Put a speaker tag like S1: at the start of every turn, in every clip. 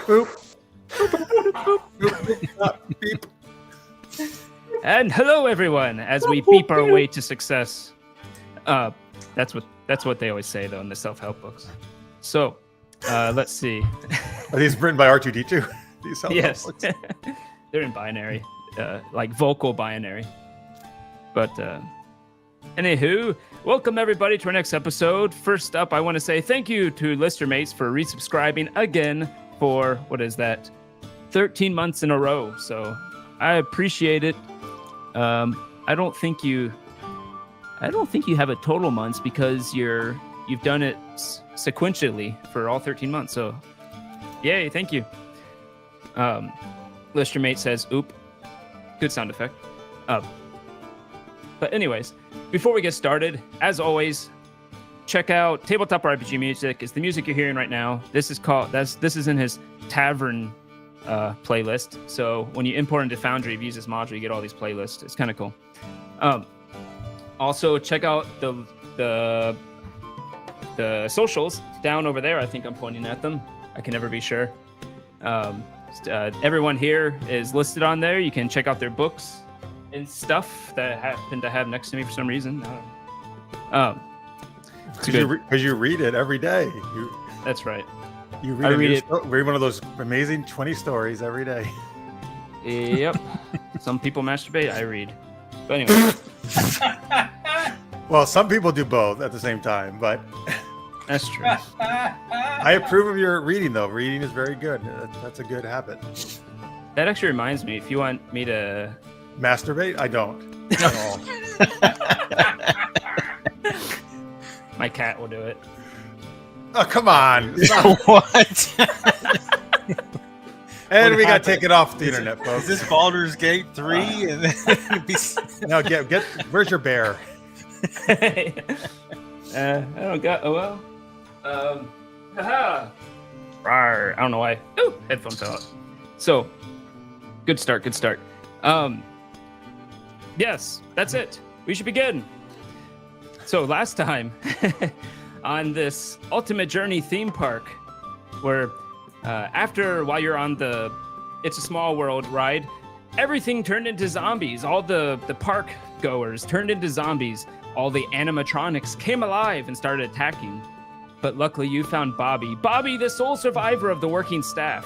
S1: Boop. Boop, boop, beep.
S2: And hello, everyone, as we beep our way to success. That's what they always say, though, in the self-help books. So, let's see.
S1: Are these written by R2D2? These self-help
S2: Yes,
S1: books?
S2: they're in binary, like vocal binary. But anywho, welcome everybody to our next episode. First up, I want to say thank you to listener mates for resubscribing again for what is that, 13 months in a row. So I appreciate it. I don't think you have a total months because you've done it sequentially for all 13 months. So yay, thank you. Lister mate says, oop, good sound effect. But anyways, before we get started, as always, check out Tabletop RPG Music. It's the music you're hearing right now. This is in his Tavern playlist. So when you import into Foundry, if you use this module, you get all these playlists. It's kind of cool. Also, check out the socials down over there. I think I'm pointing at them. I can never be sure. Everyone here is listed on there. You can check out their books and stuff that I happen to have next to me for some reason.
S1: Because you read it every day.
S2: That's right.
S1: You read one of those amazing 20 stories every day.
S2: Yep. Some people masturbate. I read. But anyway.
S1: Well, some people do both at the same time, but
S2: That's true.
S1: I approve of your reading, though. Reading is very good. That's a good habit.
S2: That actually reminds me, if you want me to
S1: Masturbate? I don't. At all.
S2: My cat will do it.
S1: Oh, come on.
S3: What?
S1: And we got taken off the internet,
S3: Is
S1: folks.
S3: this Baldur's Gate 3? And then
S1: No, get where's your bear?
S2: I don't got. Oh well. Haha. Rawr, I don't know why. Ooh, headphones fell out. So, good start. Yes, that's it. We should begin. So last time, on this Ultimate Journey theme park, where while you're on the It's a Small World ride, everything turned into zombies. All the park goers turned into zombies. All the animatronics came alive and started attacking. But luckily you found Bobby. Bobby, the sole survivor of the working staff.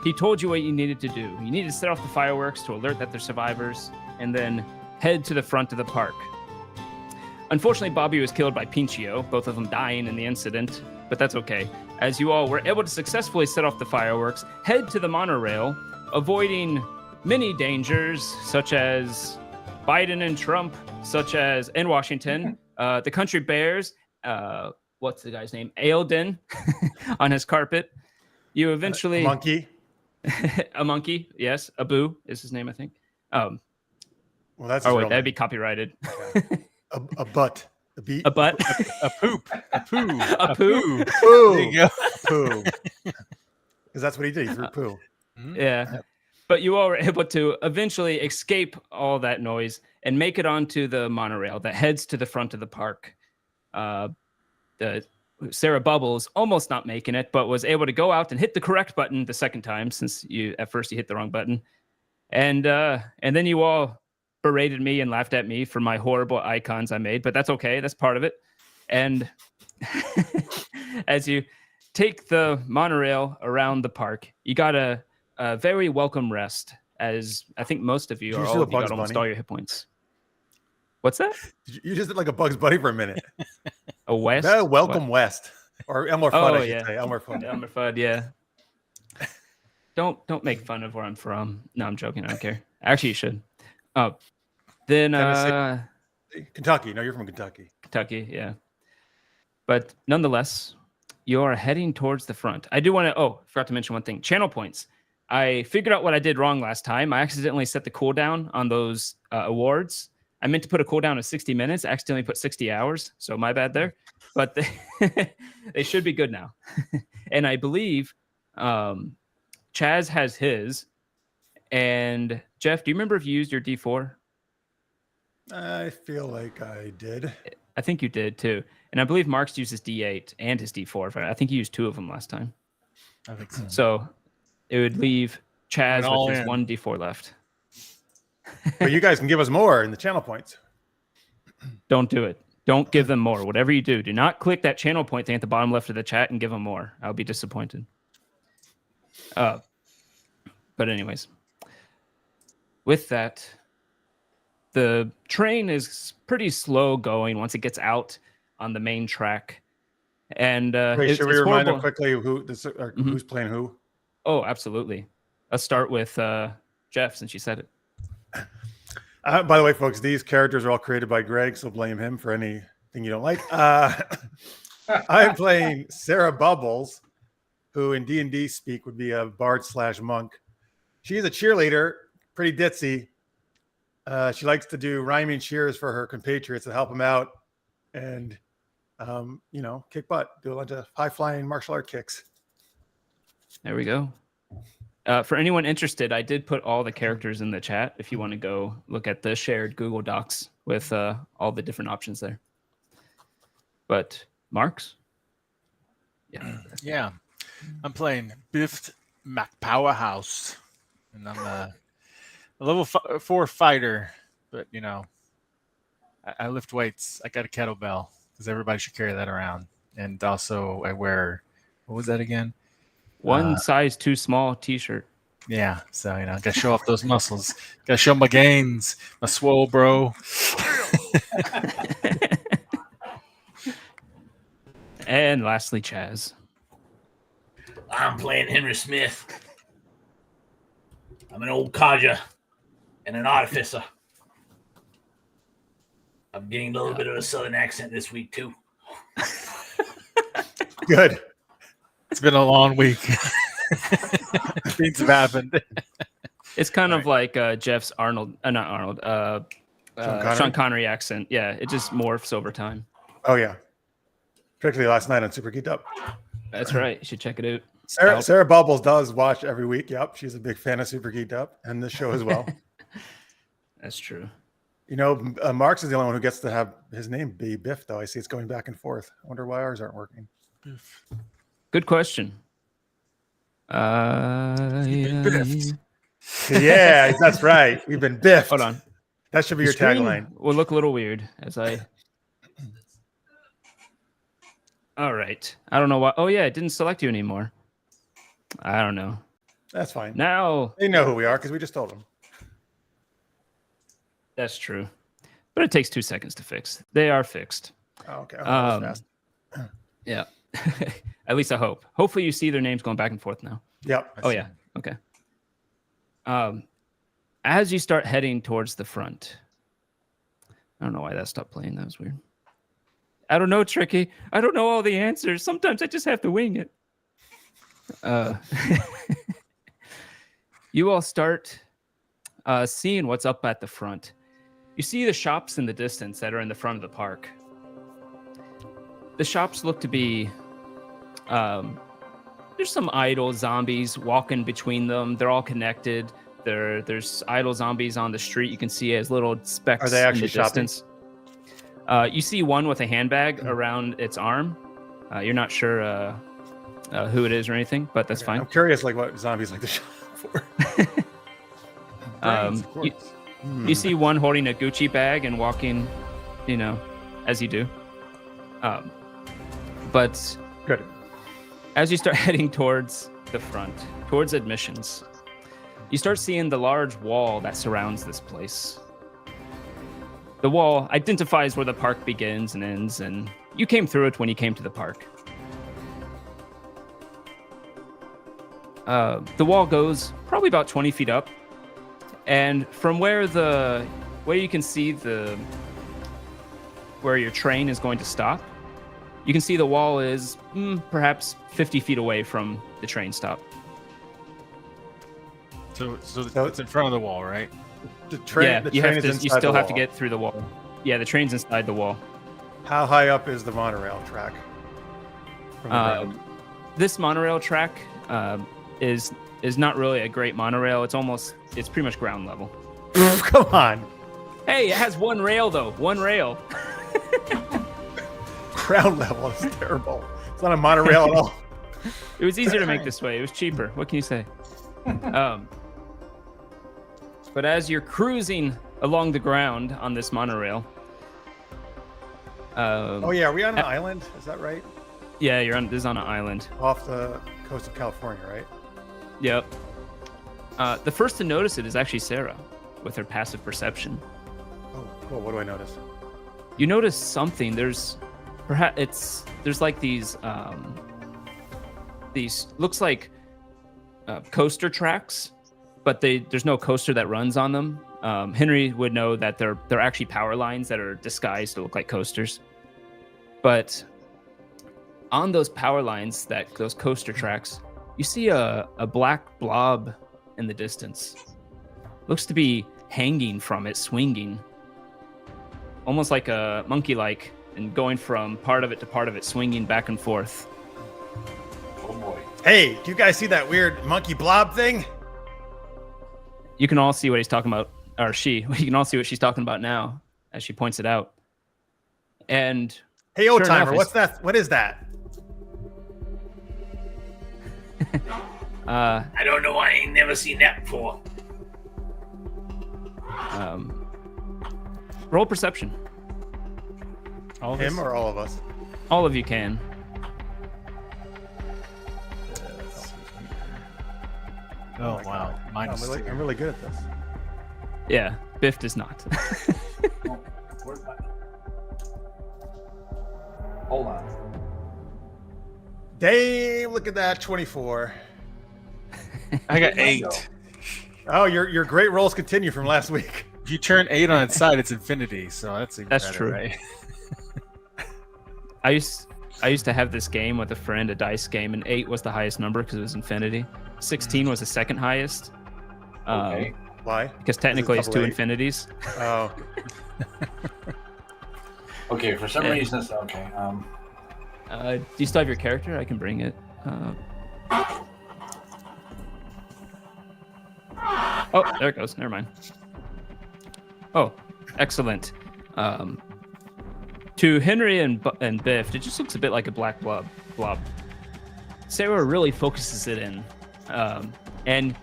S2: He told you what you needed to do. You needed to set off the fireworks to alert that they're survivors, and then head to the front of the park. Unfortunately, Bobby was killed by Pinchio, both of them dying in the incident, but that's okay. As you all were able to successfully set off the fireworks, head to the monorail, avoiding many dangers, such as Biden and Trump, such as in Washington, the country bears, what's the guy's name? Ailden on his carpet. You eventually...
S1: Monkey.
S2: A monkey, yes. Abu is his name, I think.
S1: Well, that's
S2: Oh, wait, that'd be copyrighted.
S1: a butt. A beat.
S2: A butt.
S3: a poop. A poo.
S2: A poo.
S1: Poo.
S3: There you go.
S1: Poo. Because that's what he did. He threw poo.
S2: Yeah. But you all were able to eventually escape all that noise and make it onto the monorail that heads to the front of the park. Sarah Bubbles almost not making it, but was able to go out and hit the correct button the second time, since at first you hit the wrong button. And then you all berated me and laughed at me for my horrible icons I made, but that's okay. That's part of it. And as you take the monorail around the park, you got a very welcome rest, as I think most of you
S1: Did
S2: or
S1: you
S2: all
S1: do a
S2: of you got
S1: Bugs
S2: almost
S1: Bunny?
S2: all your hit points. What's that?
S1: You just did like a Bugs Bunny for a minute.
S2: A West?
S1: Welcome
S2: What?
S1: West. Or Elmer Fudd,
S2: Oh,
S1: I should
S2: yeah.
S1: say. Elmer Fudd.
S2: Elmer Fudd, yeah. Don't make fun of where I'm from. No, I'm joking. I don't care. Actually, you should. Then
S1: Kentucky. No, you're from Kentucky.
S2: Kentucky, yeah. But nonetheless, you're heading towards the front. I do want to. Forgot to mention one thing. Channel points. I figured out what I did wrong last time. I accidentally set the cooldown on those awards. I meant to put a cooldown of 60 minutes. I accidentally put 60 hours. So my bad there. But they should be good now. And I believe Chaz has his. And Jeff, do you remember if you used your D4?
S1: I feel like I did.
S2: I think you did too. And I believe Mark's used his D8 and his D4. I think he used two of them last time.
S3: I think so.
S2: So it would leave Chaz
S3: all
S2: with his
S3: in.
S2: 1d4 left.
S1: But you guys can give us more in the channel points.
S2: Don't do it. Don't give them more. Whatever you do, do not click that channel point thing at the bottom left of the chat and give them more. I'll be disappointed. But anyways, with that, the train is pretty slow going once it gets out on the main track. And
S1: Wait, should we
S2: it's
S1: remind them
S2: horrible.
S1: quickly who's playing who?
S2: Oh, absolutely. Let's start with Jeff, since you said it.
S1: By the way, folks, these characters are all created by Greg, so blame him for anything you don't like. I'm playing Sarah Bubbles, who in D&D speak would be a bard/monk. She's a cheerleader, pretty ditzy. She likes to do rhyming cheers for her compatriots to help them out and, kick butt, do a bunch of high-flying martial art kicks.
S2: There we go. For anyone interested, I did put all the characters in the chat if you want to go look at the shared Google Docs with all the different options there. But Marks?
S3: Yeah. I'm playing Biff McPowerhouse. And I'm a level 4 fighter. But, I lift weights. I got a kettlebell because everybody should carry that around. And also I wear, what was that again?
S2: One size too small t-shirt.
S3: Yeah, so gotta show off those muscles. Gotta show my gains, my swole, bro.
S2: And lastly, Chaz.
S4: I'm playing Henry Smith. I'm an old codger and an artificer. I'm getting a little bit of a southern accent this week too.
S1: Good.
S3: It's been a long week. Things have happened.
S2: It's kind of like Jeff's Sean Connery accent. Yeah, it just morphs over time.
S1: Oh, yeah. Particularly last night on Super Geeked Up.
S2: That's right. You should check it out.
S1: Sarah Bubbles does watch every week. Yep. She's a big fan of Super Geeked Up and this show as well.
S2: That's true.
S1: Marks is the only one who gets to have his name be Biff, though. I see it's going back and forth. I wonder why ours aren't working.
S2: Good question.
S1: Yeah, that's right. We've been biffed.
S2: Hold on.
S1: That should be your
S2: screen
S1: tagline.
S2: Will look a little weird as I. All right. I don't know why. Oh yeah, it didn't select you anymore. I don't know.
S1: That's fine.
S2: Now
S1: They know who we are because we just told them.
S2: that's true, but it takes 2 seconds to fix. They are fixed.
S1: Oh, okay. Oh, that was fast.
S2: Yeah. At least I hope. Hopefully you see their names going back and forth now.
S1: Yep.
S2: Oh yeah. Okay. As you start heading towards the front, I don't know why that stopped playing. That was weird. I don't know, Tricky. I don't know all the answers. Sometimes I just have to wing it. You all start seeing what's up at the front. You see the shops in the distance that are in the front of the park. The shops look to be there's some idle zombies walking between them. They're all connected. There's idle zombies on the street. You can see as little specks
S1: Are they actually
S2: in the
S1: shopping?
S2: distance. You see one with a handbag around its arm. You're not sure who it is or anything, but that's fine.
S1: I'm curious, what zombies like to shop for. Brains, of course.
S2: You see one holding a Gucci bag and walking, as you do. But
S1: Good.
S2: as you start heading towards the front, towards admissions, you start seeing the large wall that surrounds this place. The wall identifies where the park begins and ends, and you came through it when you came to the park. The wall goes probably about 20 feet up, and from where you can see where your train is going to stop, you can see the wall is perhaps 50 feet away from the train stop.
S3: So it's in front of the wall, right?
S1: The train is inside
S2: you still
S1: the
S2: have to
S1: wall.
S2: get through the wall. Yeah, the train's inside the wall.
S1: How high up is the monorail track? From the ground?
S2: This monorail track is not really a great monorail. It's pretty much ground level.
S1: Come on.
S2: Hey, it has one rail though. One rail.
S1: Ground level is terrible. It's not a monorail at all.
S2: It was easier to make this way. It was cheaper. What can you say? But as you're cruising along the ground on this monorail,
S1: Oh yeah, are we on an island? Is that right?
S2: yeah, this is on an island.
S1: Off the coast of California, right?
S2: Yep. The first to notice it is actually Sarah, with her passive perception.
S1: Oh, cool. What do I notice?
S2: You notice something. There's like these looks like coaster tracks, but there's no coaster that runs on them. Henry would know that they're actually power lines that are disguised to look like coasters. But on those power lines, those coaster tracks, you see a black blob in the distance. Looks to be hanging from it, swinging, almost like a monkey-like, and going from part of it to part of it, swinging back and forth.
S4: Oh boy.
S1: Hey, do you guys see that weird monkey blob thing?
S2: You can all see what he's talking about, or she. You can all see what she's talking about now, as she points it out. And
S1: Hey, old
S2: sure
S1: timer,
S2: enough,
S1: what's that? What is that?
S4: I don't know. I ain't never seen that before.
S2: Roll perception.
S3: All of
S1: Him
S3: us?
S1: or all of us?
S2: All of you can.
S3: Oh,
S1: my
S3: wow.
S1: God.
S3: Minus
S1: I'm
S3: two.
S1: really good at this.
S2: Yeah, Biff does not.
S4: Where's my... Hold on.
S1: Dave, look at that, 24.
S3: I got
S4: Where'd mine
S3: 8.
S4: go?
S1: Oh, your great rolls continue from last week.
S3: If you turn 8 on its side, it's infinity. So that's even
S2: That's
S3: better,
S2: true.
S3: right?
S2: I used to have this game with a friend, a dice game, and 8 was the highest number because it was infinity. 16 was the second highest.
S4: Okay.
S1: Why?
S2: Because technically it's
S1: double
S2: 2
S1: eight?
S2: infinities.
S1: Oh,
S4: Okay. For some
S2: Yeah.
S4: reason, it's okay.
S2: Do you still have your character? I can bring it. Oh, there it goes. Never mind. Oh, excellent. To Henry and Biff, it just looks a bit like a black blob. Sarah really focuses it in, and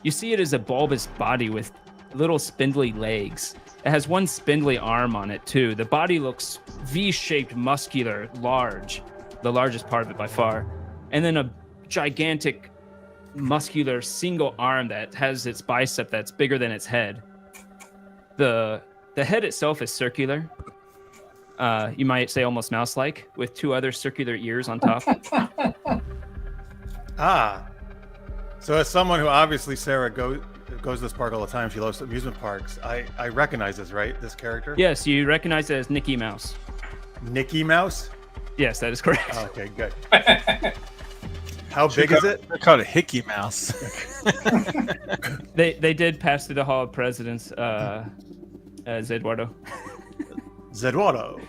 S2: you see it as a bulbous body with little spindly legs. It has one spindly arm on it too. The body looks V-shaped, muscular, large, the largest part of it by far, and then a gigantic, muscular single arm that has its bicep that's bigger than its head. The head itself is circular. You might say almost mouse-like, with 2 other circular ears on top.
S1: ah. So as someone who obviously Sarah goes to this park all the time, she loves amusement parks. I recognize this, right? This character?
S2: Yes, you recognize it as Mickey Mouse.
S1: Mickey Mouse?
S2: Yes, that is correct.
S1: Oh, okay, good. How big is it?
S3: They're called a hickey mouse.
S2: They did pass through the Hall of Presidents, as Eduardo.
S1: Zeduardo.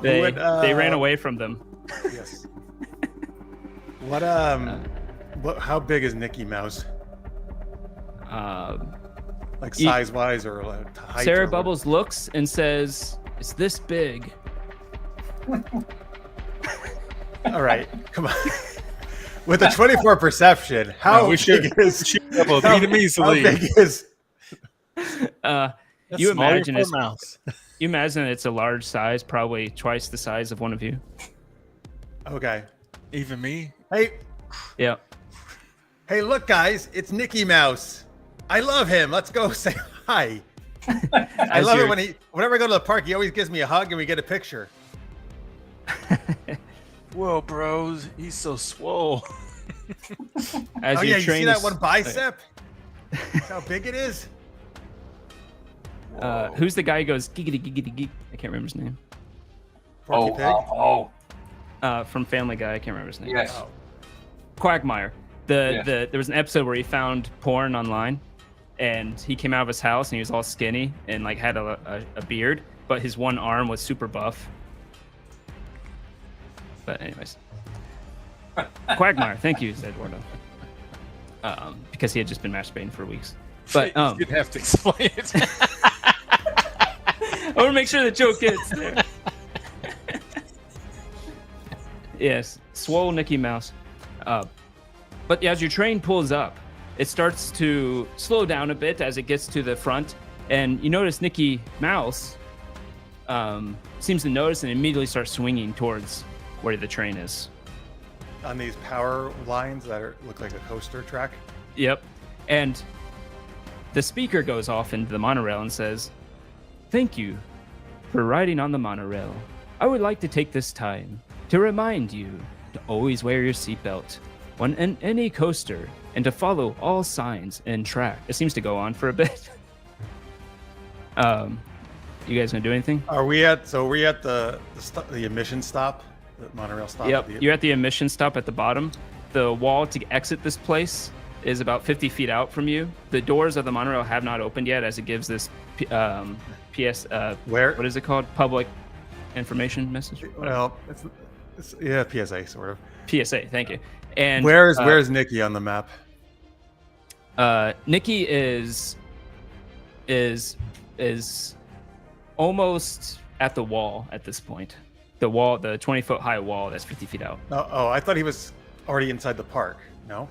S2: They ran away from them.
S1: Yes. What how big is Mickey Mouse? Like
S2: You-
S1: size wise or like height?
S2: Sarah
S1: or what?
S2: Bubbles looks and says, "It's this big."
S1: All right, come on. With a 24 perception, how
S3: we
S1: big
S3: should
S1: is
S3: be able to beat him
S1: how
S3: easily.
S1: big is
S3: That's
S2: You
S3: smaller
S2: imagine
S3: for a
S2: it's
S3: mouse.
S2: you imagine it's a large size, probably twice the size of one of you.
S1: okay?
S3: Even me.
S1: Hey,
S2: Yeah.
S1: hey, look, guys, it's Mickey Mouse. I love him. Let's go say hi. I
S2: As
S1: love it
S2: you're-
S1: whenever I go to the park, he always gives me a hug and we get a picture.
S3: Whoa, bros, he's so swole.
S2: As
S1: Oh
S2: you
S1: yeah, you
S2: train
S1: see that
S2: us-
S1: one bicep? How big it is?
S2: Who's the guy who goes giggity giggity geek? I can't remember his name.
S1: Porky Pig?
S2: From Family Guy, I can't remember his name.
S4: Yes.
S1: Oh.
S2: Quagmire. There was an episode where he found porn online, and he came out of his house and he was all skinny and like had a beard, but his one arm was super buff. But anyways, Quagmire. Thank you, said Eduardo. Because he had just been masturbating for weeks. But
S3: You'd have to explain it.
S2: I want to make sure the joke gets there. Yes, swole Mickey Mouse. But as your train pulls up, it starts to slow down a bit as it gets to the front, and you notice Mickey Mouse seems to notice and immediately starts swinging towards where the train is.
S1: On these power lines that look like a coaster track.
S2: Yep. And the speaker goes off into the monorail and says, "Thank you for riding on the monorail. I would like to take this time to remind you to always wear your seatbelt on any coaster and to follow all signs and track." It seems to go on for a bit. You guys gonna do anything?
S1: Are we at the emission stop, the monorail stop?
S2: Yep. You're at the emission stop at the bottom. The wall to exit this place is about 50 feet out from you. The doors of the monorail have not opened yet, as it gives this PS.
S1: Where?
S2: What is it called? Public information message.
S1: Well, it's yeah, PSA sort of.
S2: PSA. Thank you. And
S1: where's Nikki on the map?
S2: Nikki is almost at the wall at this point. The wall, the 20-foot high wall that's 50 feet out.
S1: Oh, I thought he was already inside the park. No.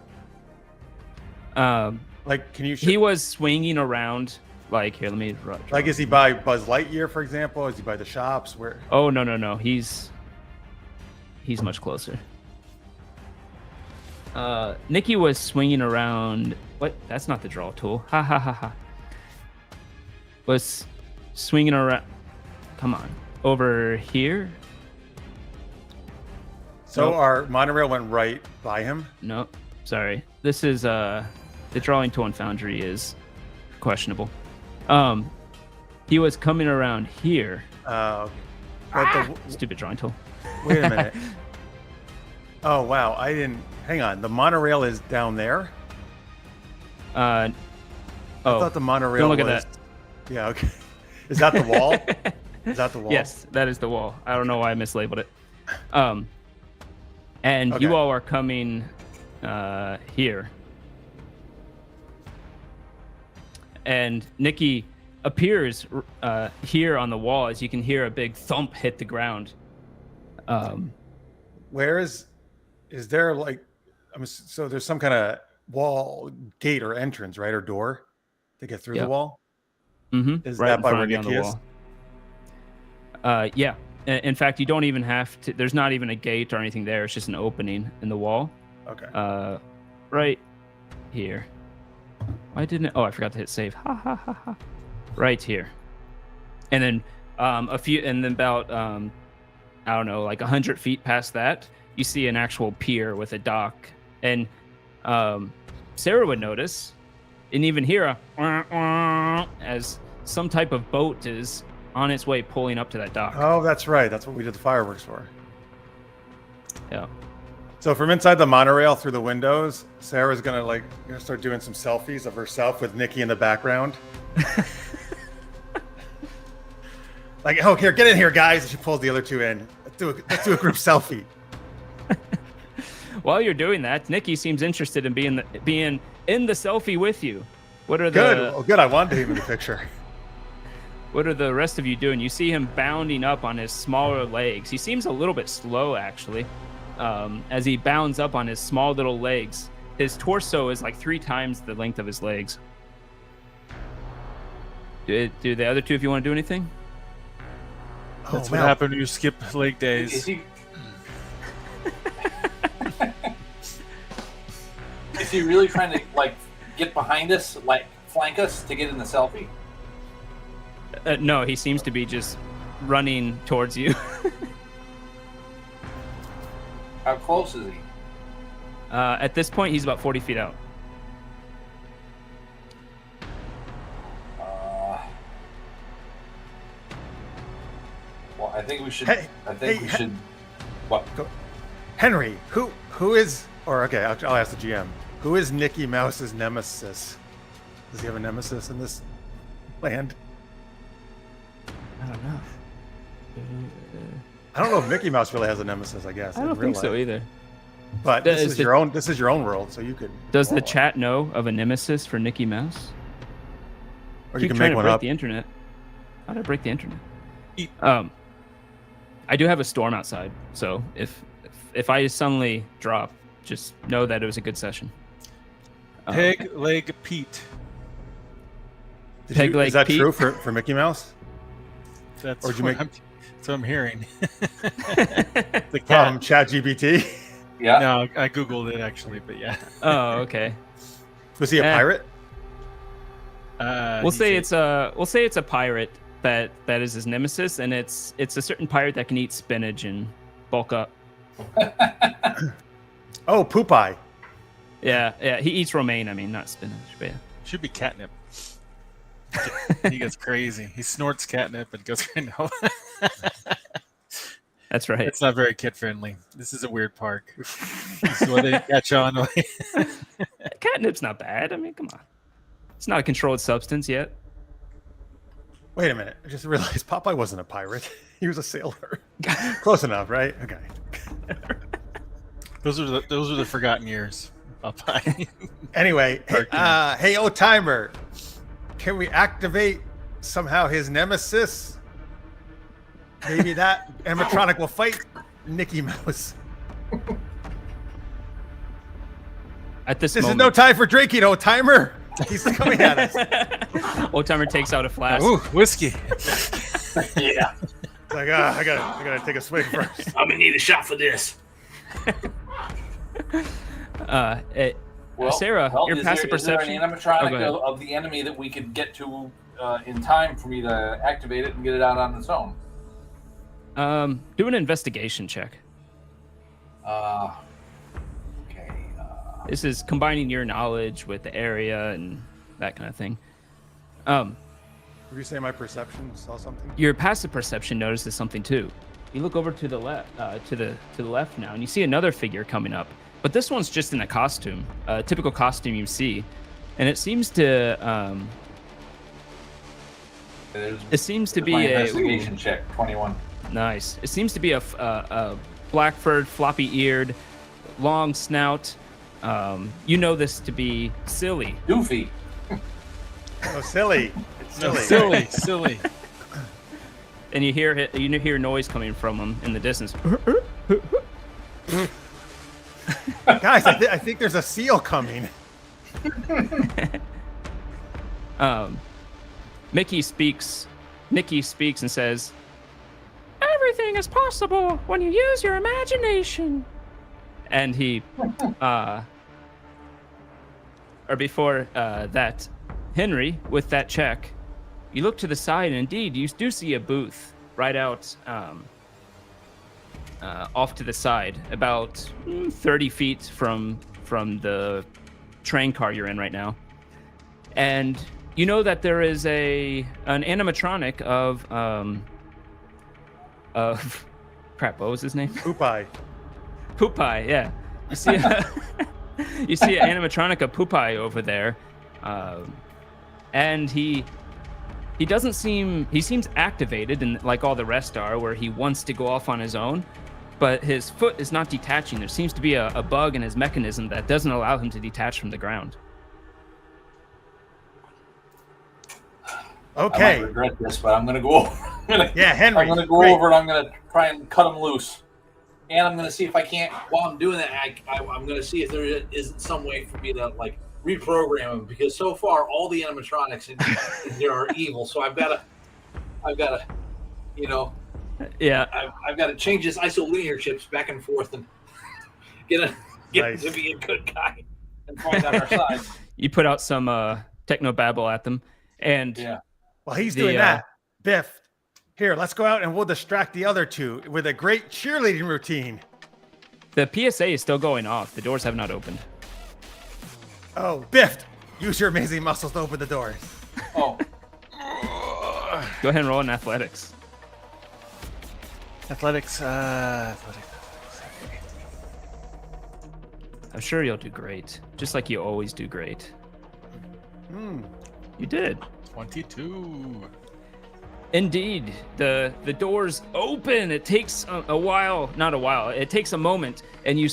S1: Like, can you?
S2: He was swinging around. Like, here, let me.
S1: Like, is he by Buzz Lightyear, for example? Is he by the shops? Where?
S2: Oh no. He's much closer. Nikki was swinging around. What? That's not the draw tool. Ha ha ha ha. Was swinging around. Come on, over here.
S1: So
S2: Nope.
S1: our monorail went right by him.
S2: No, sorry. This is the drawing tool in Foundry is questionable. He was coming around here. Stupid drawing tool.
S1: Wait a minute. Oh wow, I didn't. Hang on. The monorail is down there. I thought the monorail.
S2: Don't look
S1: was...
S2: at that.
S1: Yeah. Okay. Is that the wall? Is that the wall?
S2: Yes, that is the wall. I don't know why I mislabeled it. And
S1: Okay.
S2: you all are coming here. And Nikki appears here on the wall as you can hear a big thump hit the ground.
S1: Where is there like? So there's some kind of wall, gate, or entrance, right, or door to get through
S2: Yep.
S1: the wall.
S2: Mm-hmm.
S1: Is
S2: Right
S1: that
S2: in
S1: by
S2: front
S1: where
S2: of you on
S1: Nikki
S2: the
S1: is?
S2: wall. Yeah. In fact, you don't even have to. There's not even a gate or anything there. It's just an opening in the wall.
S1: Okay.
S2: Right here. Why didn't it? Oh, I forgot to hit save. Ha ha ha ha. Right here. And then about I don't know, like 100 feet past that, you see an actual pier with a dock. And Sarah would notice, and even hear a as some type of boat is on its way pulling up to that dock.
S1: Oh, that's right. That's what we did the fireworks for.
S2: Yeah.
S1: So from inside the monorail through the windows, Sarah's gonna start doing some selfies of herself with Nikki in the background. Like, oh, here, get in here, guys! And she pulls the other two in. Let's do a group selfie.
S2: While you're doing that, Nikki seems interested in being in the selfie with you. What are
S1: Good.
S2: the
S1: Well, good. I wanted him in the picture.
S2: What are the rest of you doing? You see him bounding up on his smaller legs. He seems a little bit slow, actually, as he bounds up on his small little legs. His torso is like 3 times the length of his legs. Do the other two, if you want to do anything?
S3: That's
S1: Oh,
S3: what
S1: wow.
S3: happened when you skip leg
S4: Is
S3: days.
S4: he? Is he really trying to get behind us, flank us to get in the selfie?
S2: No, he seems to be just running towards you.
S4: How close is he?
S2: At this point, he's about 40 feet out.
S4: Well, I think we should.
S1: Hey,
S4: I think
S1: hey,
S4: we should. What?
S1: Henry, who is? Or okay, I'll ask the GM. Who is Mickey Mouse's nemesis? Does he have a nemesis in this land?
S2: I don't know.
S1: I don't know if Mickey Mouse really has a nemesis. I guess
S2: I
S1: in
S2: don't
S1: real
S2: think so
S1: life.
S2: either.
S1: But this
S2: Is
S1: is
S2: the-
S1: your own. This is your own world, so you could.
S2: Does the
S1: roll it.
S2: chat know of a nemesis for Mickey Mouse?
S1: Or you
S2: Keep
S1: can
S2: trying
S1: make
S2: to
S1: one
S2: break
S1: up.
S2: the internet. How did I break the internet? I do have a storm outside, so if I suddenly drop, just know that it was a good session.
S3: Peg Leg Pete.
S2: Peg Leg
S1: Is that
S2: Pete?
S1: true for Mickey Mouse?
S3: That's
S1: Or did you
S3: what
S1: make-
S3: that's what I'm hearing. The cat.
S1: ChatGPT?
S4: Yeah.
S3: No, I googled it actually, but yeah.
S2: Oh, okay.
S1: Was he a pirate?
S2: We'll say it's a pirate that is his nemesis, and it's a certain pirate that can eat spinach and bulk up.
S1: Oh, Popeye.
S2: Yeah, he eats romaine. I mean, not spinach, but yeah.
S3: Should be catnip. He gets crazy. He snorts catnip and goes. No,
S2: That's right.
S3: it's not very kid friendly. This is a weird park. This is what they catch on.
S2: Catnip's not bad. I mean, come on. It's not a controlled substance yet.
S1: Wait a minute. I just realized Popeye wasn't a pirate. He was a sailor. Close enough, right? Okay.
S3: Those are the forgotten years. Popeye.
S1: Anyway,
S3: Cartoon.
S1: hey, old timer. Can we activate somehow his nemesis? Maybe that animatronic will fight Mickey Mouse.
S2: At this
S1: This is
S2: moment,
S1: no time for drinking, old timer. He's coming at us.
S2: Old Timer takes out a flask.
S3: Ooh, whiskey.
S4: Yeah.
S1: It's like, I gotta take a swig first.
S4: I'm gonna need a shot for this.
S2: Sarah, your
S4: is
S2: passive
S4: is there
S2: perception.
S4: an animatronic
S2: Oh, go
S4: of the enemy that we could get to in time for me to activate it and get it out on its own?
S2: Do an investigation check.
S4: Okay.
S2: This is combining your knowledge with the area and that kind of thing.
S1: Would you say my perception saw something?
S2: Your passive perception notices something too. You look over to the left, to the left now, and you see another figure coming up. But this one's just in a costume, a typical costume you see, and it seems to be
S4: my
S2: a
S4: investigation check. 21.
S2: nice. It seems to be a black furred, floppy eared, long snout. You know this to be Silly.
S4: Doofy.
S1: Oh, silly. It's
S3: No,
S1: silly.
S3: silly.
S2: And you hear noise coming from him in the distance.
S1: Guys, I think there's a seal coming.
S2: Nikki speaks and says, "Everything is possible when you use your imagination." And he, or before that, Henry, with that check, you look to the side, and indeed, you do see a booth right out off to the side, about 30 feet from the train car you're in right now. And you know that there is an animatronic of crap, what was his name?
S1: Popeye.
S2: Popeye, yeah. You see you see an animatronic of Popeye over there. And he seems activated, and like all the rest are, where he wants to go off on his own, but his foot is not detaching. There seems to be a bug in his mechanism that doesn't allow him to detach from the ground.
S4: I
S1: Okay.
S4: might regret this, but I'm gonna go over.
S1: Yeah, Henry.
S4: I'm gonna go
S1: great.
S4: over and I'm gonna try and cut him loose. And I'm gonna see if I can't. While I'm doing that, I'm gonna see if there isn't some way for me to like reprogram him, because so far all the animatronics in here are evil. So I've gotta, you know,
S2: Yeah.
S4: I've got to change his isolinear chips back and forth and get him
S1: Nice.
S4: to be a good guy and find out our side.
S2: You put out some techno babble at them, and
S4: Yeah.
S1: While he's
S2: The,
S1: doing that, Biff, here, let's go out and we'll distract the other two with a great cheerleading routine.
S2: the PSA is still going off. The doors have not opened.
S1: Oh, Biff, use your amazing muscles to open the doors.
S4: Oh,
S2: Go ahead and roll in athletics.
S3: Athletics.
S2: I'm sure you'll do great, just like you always do great. You did.
S3: 22.
S2: Indeed, the doors open. It takes a while, not a while. It takes a moment, and you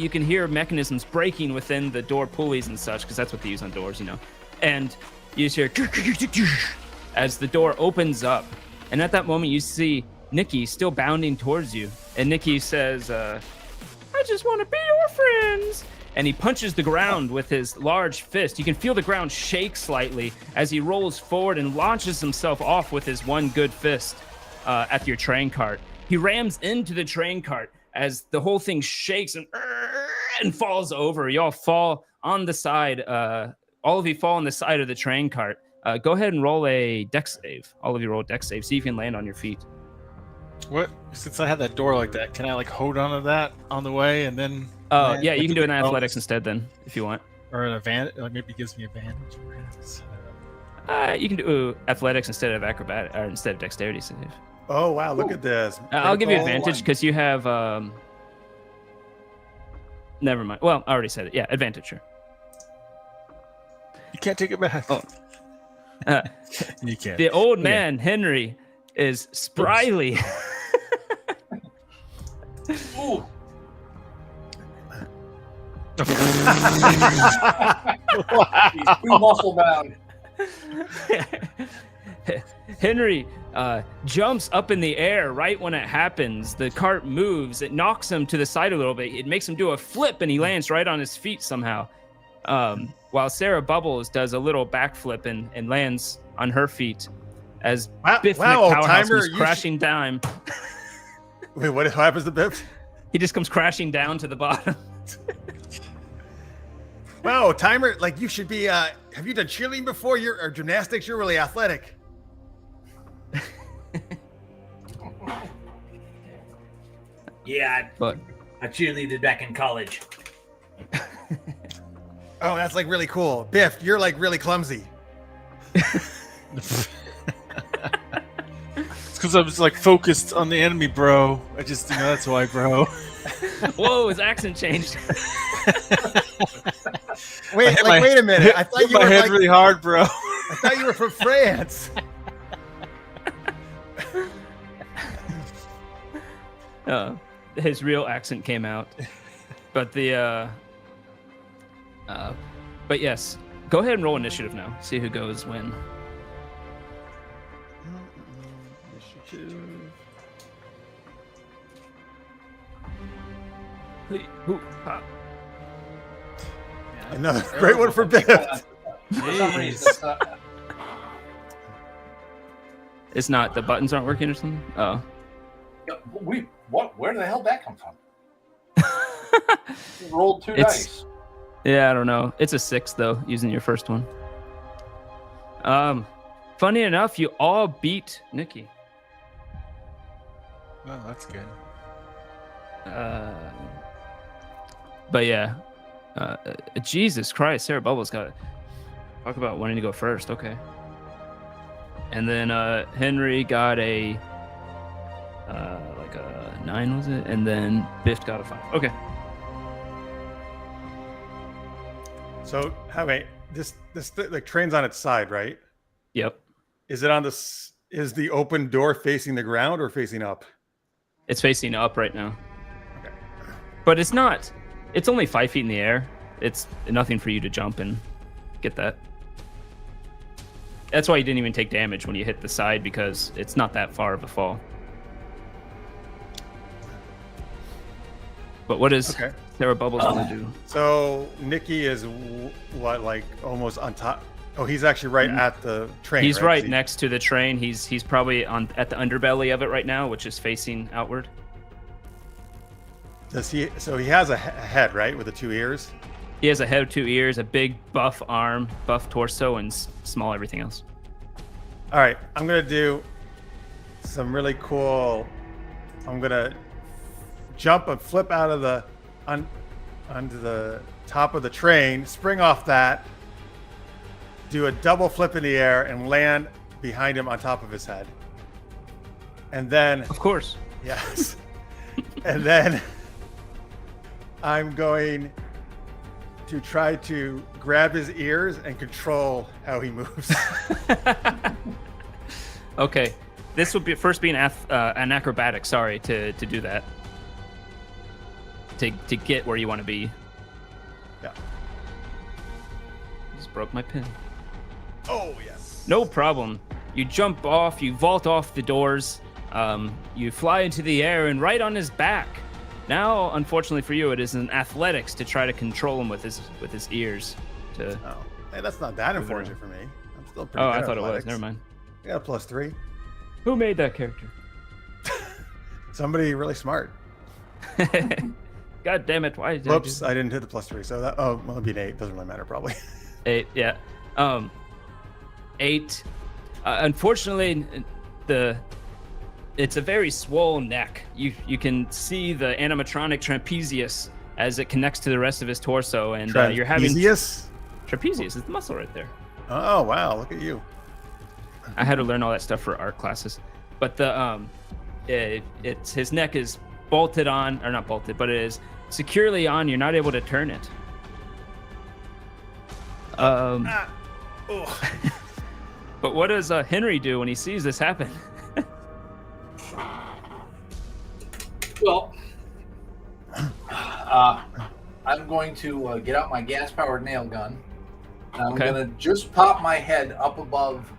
S2: can hear mechanisms breaking within the door pulleys and such, because that's what they use on doors, you know. And you just hear as the door opens up, and at that moment you see Nikki still bounding towards you, and Nikki says, "I I just want to be your friends. And he punches the ground with his large fist. You can feel the ground shake slightly as he rolls forward and launches himself off with his one good fist at your train cart. He rams into the train cart as the whole thing shakes and falls over. You all fall on the side. All of you fall on the side of the train cart. Go ahead and roll a dex save. All of you roll a dex save. See if you can land on your feet.
S3: What? Since I had that door like that, can I like hold onto that on the way and then?
S2: Yeah, you can do an athletics instead then, if you want.
S3: Or an advantage, like maybe it gives me advantage.
S2: You can do athletics instead of acrobatic, or instead of dexterity save.
S1: Oh wow, look at this.
S2: I'll give you advantage because you have. Never mind. Well, I already said it. Yeah, advantage. Sure.
S3: You can't take it back.
S2: Oh.
S3: You can't.
S2: The old man Henry is spryly.
S4: Ooh. He's too muscle bound.
S2: Henry jumps up in the air right when it happens. The cart moves. It knocks him to the side a little bit. It makes him do a flip, and he lands right on his feet somehow. While Sarah Bubbles does a little backflip and lands on her feet as Biff McPowerhouse comes crashing down.
S1: Wait, what happens to Biff?
S2: He just comes crashing down to the bottom.
S1: Wow, Timer, like you should be, have you done cheerleading before? Or gymnastics? You're really athletic.
S5: Yeah, I cheerleaded back in college.
S1: Oh, that's like really cool. Biff, you're like really clumsy.
S3: It's because I was like focused on the enemy, bro. I just, that's why, bro.
S2: Whoa, his accent changed.
S1: Wait a minute. I thought
S3: hit
S1: you
S3: my
S1: were
S3: head
S1: like,
S3: really hard, bro.
S1: I thought you were from France.
S2: His real accent came out, but but yes, go ahead and roll initiative now. See who goes when.
S1: Another great one for Biff.
S4: For some reason,
S2: It's not, the buttons aren't working or something? Oh.
S4: Where the hell did that come from? You rolled two dice.
S2: Yeah, I don't know. It's a 6 though, using your first one. Funny enough, you all beat Nikki.
S3: Oh, that's good.
S2: But yeah, Jesus Christ, Sarah Bubbles got it. Talk about wanting to go first. Okay. And then Henry got a like a 9, was it? And then Biff got a 5. Okay.
S1: So, wait, this like train's on its side, right?
S2: Yep.
S1: Is it on is the open door facing the ground or facing up?
S2: It's facing up right now.
S1: Okay.
S2: But it's not. It's only 5 feet in the air. It's nothing for you to jump and get that. That's why you didn't even take damage when you hit the side, because it's not that far of a fall. But what is Sarah Bubbles going to do?
S1: So Nikki is what, like almost on top? Oh, he's actually right at the train.
S2: He's right next to the train. He's probably at the underbelly of it right now, which is facing outward.
S1: Does he? So he has a head, right, with the 2 ears.
S2: He has a head, 2 ears, a big buff arm, buff torso, and small everything else.
S1: All right, I'm gonna do some really cool. I'm gonna jump and flip out of the onto the top of the train, spring off that, do a double flip in the air, and land behind him on top of his head. And then,
S2: of course,
S1: yes, and then I'm going to try to grab his ears and control how he moves.
S2: Okay, this would be first be an acrobatic. Sorry, to do that. To get where you want to be.
S1: Yeah.
S2: Just broke my pin.
S1: Oh yes.
S2: No problem. You jump off. You vault off the doors. You fly into the air, and right on his back Now, unfortunately for you, it is in athletics to try to control him with his ears.
S1: Oh, hey, that's not that
S2: Move it
S1: unfortunate for me. I'm still pretty
S2: Oh,
S1: good
S2: I
S1: at
S2: thought it was.
S1: athletics.
S2: Never mind.
S1: I got a +3.
S2: Who made that character?
S1: Somebody really smart.
S2: God damn it! Why did
S1: Whoops,
S2: I do
S1: I didn't hit the +3. So that, oh, well, it'd be an 8. Doesn't really matter, probably.
S2: that? 8? Yeah. 8. Unfortunately, it's a very swollen neck. You can see the animatronic trapezius as it connects to the rest of his torso, and you're having
S1: Trapezius?
S2: trapezius is the muscle right there.
S1: Oh, wow. Look at you.
S2: I had to learn all that stuff for art classes, but it's his neck is bolted on, or not bolted, but it is securely on. You're not able to turn it.
S1: Oh.
S2: But what does Henry do when he sees this happen?
S4: Well, I'm going to get out my gas-powered nail gun. And I'm
S2: Okay.
S4: going to just pop my head up above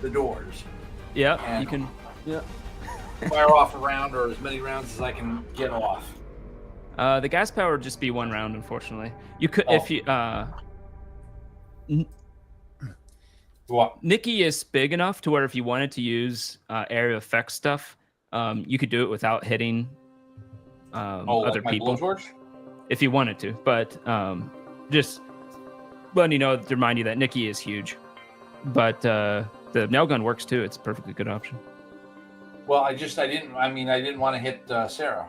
S4: the doors.
S2: Yeah,
S4: And-
S2: you can. Yeah.
S4: Fire off a round or as many rounds as I can get off.
S2: The gas power would just be 1 round, unfortunately. You could, if you,
S4: What?
S2: Nikki is big enough to where if you wanted to use area effect stuff, you could do it without hitting other
S4: like my
S2: people
S4: blowtorch?
S2: if you wanted to. But just letting you know, to remind you that Nikki is huge. But the nail gun works too. It's a perfectly good option.
S4: Well, I didn't want to hit Sarah.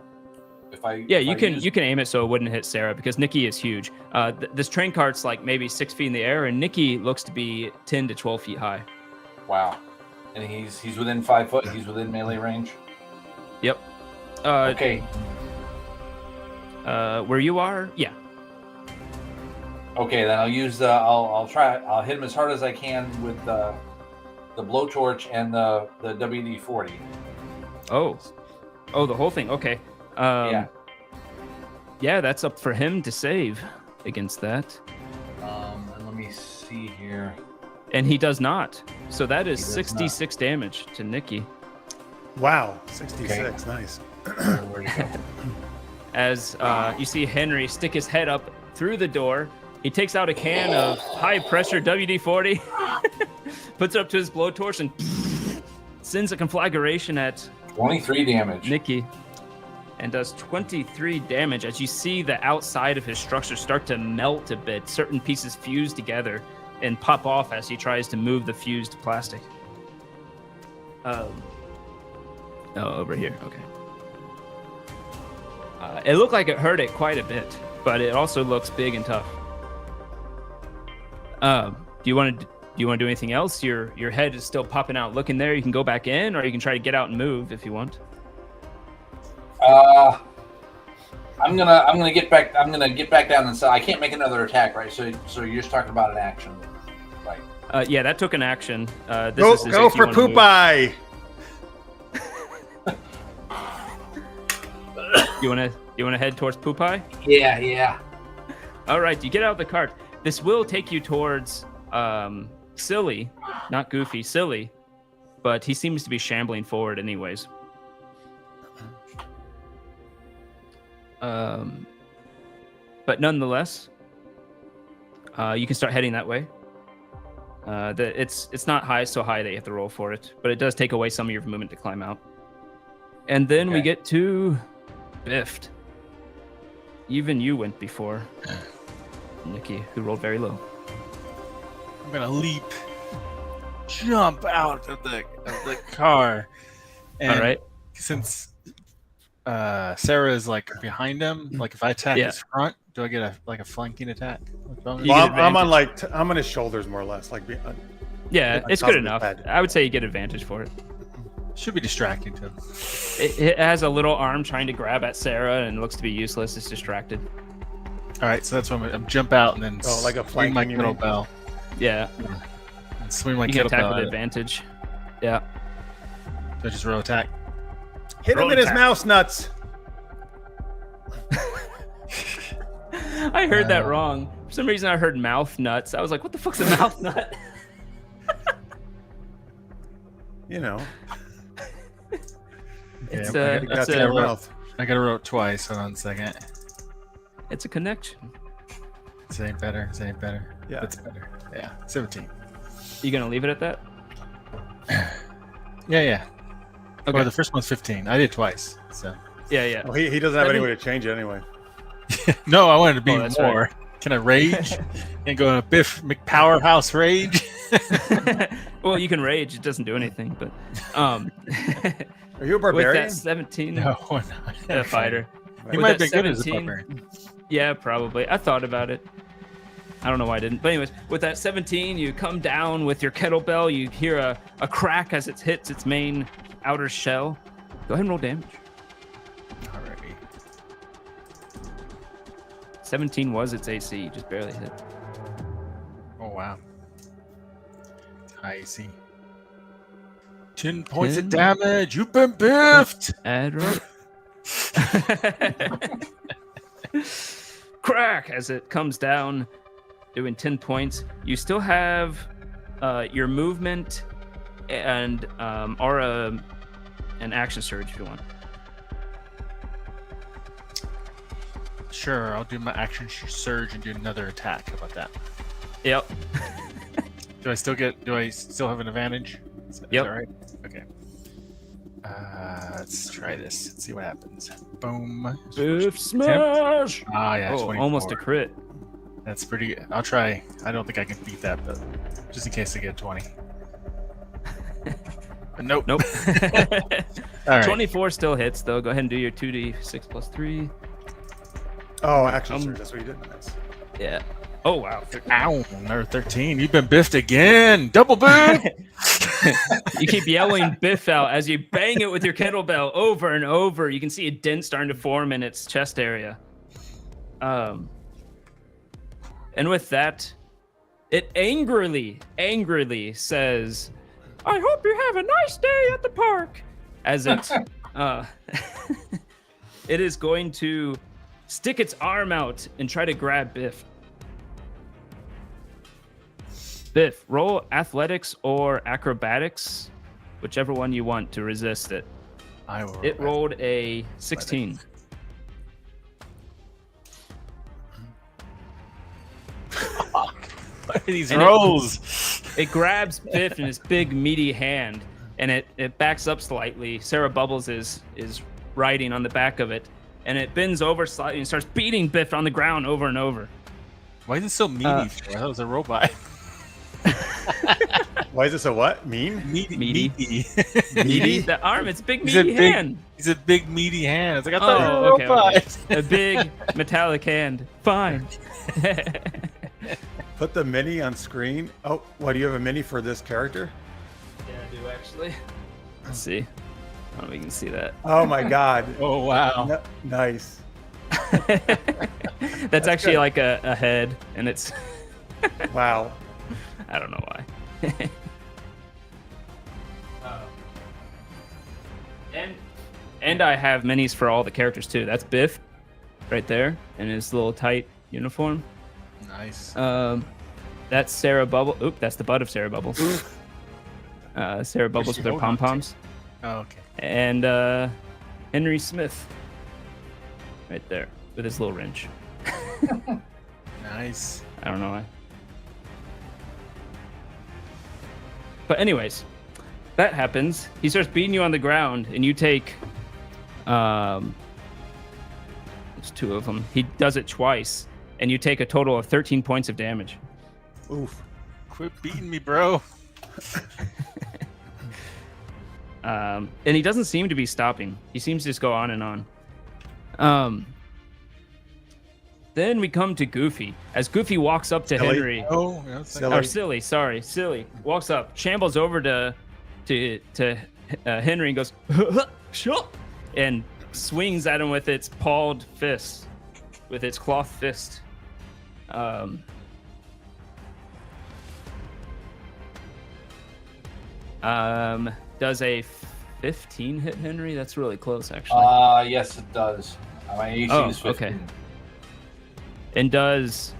S2: Yeah, you can aim it so it wouldn't hit Sarah because Nikki is huge. This train cart's like maybe 6 feet in the air, and Nikki looks to be 10 to 12 feet high.
S4: Wow. And he's within 5 foot. He's within melee range.
S2: Yep.
S4: Okay.
S2: Where you are? Yeah.
S4: Okay, then I'll use I'll hit him as hard as I can with the blowtorch and the WD-40.
S2: Oh, the whole thing. Okay.
S4: Yeah.
S2: Yeah, that's up for him to save against that.
S4: And let me see here.
S2: And he does not. So that is
S4: He does
S2: 66 damage to Nikki.
S1: Wow. 66. Nice.
S4: Where'd it go?
S2: As you see Henry stick his head up through the door. He takes out a can of high pressure WD-40, puts it up to his blowtorch, and sends a conflagration at
S4: 23 damage.
S2: Nikki. And does 23 damage as you see the outside of his structure start to melt a bit. Certain pieces fuse together and pop off as he tries to move the fused plastic. Oh, over here. Okay. It looked like it hurt it quite a bit, but it also looks big and tough. Do you want to do anything else? Your head is still popping out, looking there. You can go back in, or you can try to get out and move if you want.
S4: I'm gonna get back. I'm gonna get back down inside. I can't make another attack, right? So you're just talking about an action, right?
S2: Yeah, that took an action. This
S1: Go
S2: is if
S1: for
S2: you wanna
S1: poop
S2: move.
S1: eye.
S2: You wanna head towards Poopai?
S4: Yeah.
S2: All right, you get out of the cart. This will take you towards Silly, not Goofy, Silly, but he seems to be shambling forward anyways. But nonetheless, you can start heading that way. It's not so high that you have to roll for it, but it does take away some of your movement to climb out. And then we
S4: Okay.
S2: get to Biffed. Even you went before, Nikki, who rolled very low.
S3: I'm gonna leap, jump out of the car, and
S2: All right.
S3: since Sarah is like behind him, like if I attack
S2: Yeah.
S3: his front, do I get a flanking attack?
S2: You
S1: Well,
S2: get
S1: I'm on
S2: advantage.
S1: I'm on his shoulders more or less. Like,
S2: Yeah,
S1: on
S2: it's
S1: top
S2: good
S1: of his
S2: enough.
S1: head.
S2: I would say you get advantage for it.
S3: Should be distracting to him.
S2: It has a little arm trying to grab at Sarah and looks to be useless. It's distracted.
S3: All right, so that's what I'm jump out and then
S1: Oh, like a
S3: swing my
S1: flanking, you mean?
S3: kettlebell.
S2: Yeah,
S3: And swing my
S2: you can attack
S3: kettlebell.
S2: with
S3: at it.
S2: advantage. Yeah.
S3: So I just roll attack.
S1: hit him
S2: Roll
S1: in his
S2: attack.
S1: mouse nuts.
S2: I heard that wrong. For some reason, I heard mouth nuts. I was like, what the fuck's a mouth nut?
S1: You know,
S2: It's
S3: Yeah,
S1: I got
S2: that's
S1: to their
S2: a
S1: mouth.
S3: I gotta roll it twice. Hold on a second.
S2: It's a connection.
S3: This ain't better. This ain't better.
S1: Yeah.
S3: That's better. Yeah. 17.
S2: You gonna leave it at that?
S3: Yeah.
S2: Okay.
S3: Well, the first one's 15. I did twice. So.
S2: Yeah.
S1: Well, he doesn't have any way to change it anyway.
S3: No, I wanted to be
S2: Oh, that's
S3: more.
S2: right.
S3: Can I rage? And go in a Biff McPowerhouse rage?
S2: Well, you can rage. It doesn't do anything. But
S1: Are you a
S2: with
S1: barbarian?
S2: that 17,
S3: No, I'm not.
S2: a fighter.
S3: He
S2: With
S3: might
S2: that
S3: be good as a
S2: 17
S3: barbarian.
S2: Yeah, probably. I thought about it. I don't know why I didn't. But anyways, with that 17, you come down with your kettlebell. You hear a crack as it hits its main outer shell. Go ahead and roll damage.
S3: Alrighty.
S2: 17 was its AC. You just barely hit.
S3: Oh, wow. I see. 10 points
S2: 10.
S3: of damage. You've been biffed.
S2: Add right. Crack as it comes down, doing 10 points. You still have your movement and or an action surge if you want.
S3: Sure, I'll do my action surge and do another attack. How about that?
S2: Yep.
S3: Do I still have an advantage? Is
S2: Yep.
S3: that right? Okay. Let's try this. Let's see what happens. Boom.
S2: Biff smash.
S3: Ah, yeah.
S2: Oh,
S3: 24.
S2: almost a crit.
S3: That's pretty good. I'll try. I don't think I can beat that, but just in case I get 20. Nope.
S2: Nope.
S3: All right.
S2: 24 still hits though. Go ahead and do your 2d6 plus 3.
S1: Oh, action surge. That's what you did. Nice.
S2: Yeah. Oh wow.
S3: Ow, number 13. You've been biffed again. Double biff.
S2: You keep yelling Biff out as you bang it with your kettlebell over and over. You can see a dent starting to form in its chest area. And with that, it angrily says, "I hope you have a nice day at the park." As it, it is going to stick its arm out and try to grab Biff. Biff, roll athletics or acrobatics, whichever one you want to resist it.
S3: I will.
S2: It rolled a 16.
S3: What are these
S2: And
S3: rolls?
S2: It grabs Biff in his big meaty hand, and it backs up slightly. Sarah Bubbles is riding on the back of it, and it bends over slightly and starts beating Biff on the ground over and over.
S3: Why is it so meaty? I thought it was a robot.
S1: Why is this a what? Mean?
S2: Meaty.
S3: Meaty.
S2: Meaty? The arm, it's a big
S3: He's a
S2: meaty
S3: big-
S2: hand.
S3: He's a big meaty hand. It's like I thought you
S2: Oh,
S3: were a
S2: okay,
S3: robot.
S2: okay. A big metallic hand. Fine.
S1: Put the mini on screen. Oh, what, do you have a mini for this character?
S2: Yeah, I do actually. Let's see. I don't know if you can see that.
S1: Oh my god.
S3: Oh wow.
S1: Nice.
S2: That's actually
S1: good.
S2: like a head, and it's
S1: Wow.
S2: I don't know why. And I have minis for all the characters too. That's Biff, right there, in his little tight uniform.
S3: Nice.
S2: That's Sarah Bubble. Oop, that's the butt of Sarah Bubbles. Sarah Bubbles
S3: she
S2: with her
S3: hold on
S2: pom poms,
S3: Oh, okay.
S2: and Henry Smith, right there with his little wrench.
S3: Nice.
S2: I don't know why. But anyways, that happens. He starts beating you on the ground, and you take, there's two of them. He does it twice, and you take a total of 13 points of damage.
S1: Oof.
S3: Quit beating me, bro.
S2: And he doesn't seem to be stopping. He seems to just go on and on. Then we come to Goofy. As Goofy walks up to
S1: Silly.
S2: Henry.
S3: Oh, yeah, it's
S1: Silly.
S2: Or Silly, sorry. Silly walks up, shambles over to Henry and goes, "Shut!" and swings at him with its pawed fist, with its cloth fist. Does a 15 hit Henry? That's really close, actually.
S4: Yes, it does. My AC
S2: Oh,
S4: is 15.
S2: okay. And does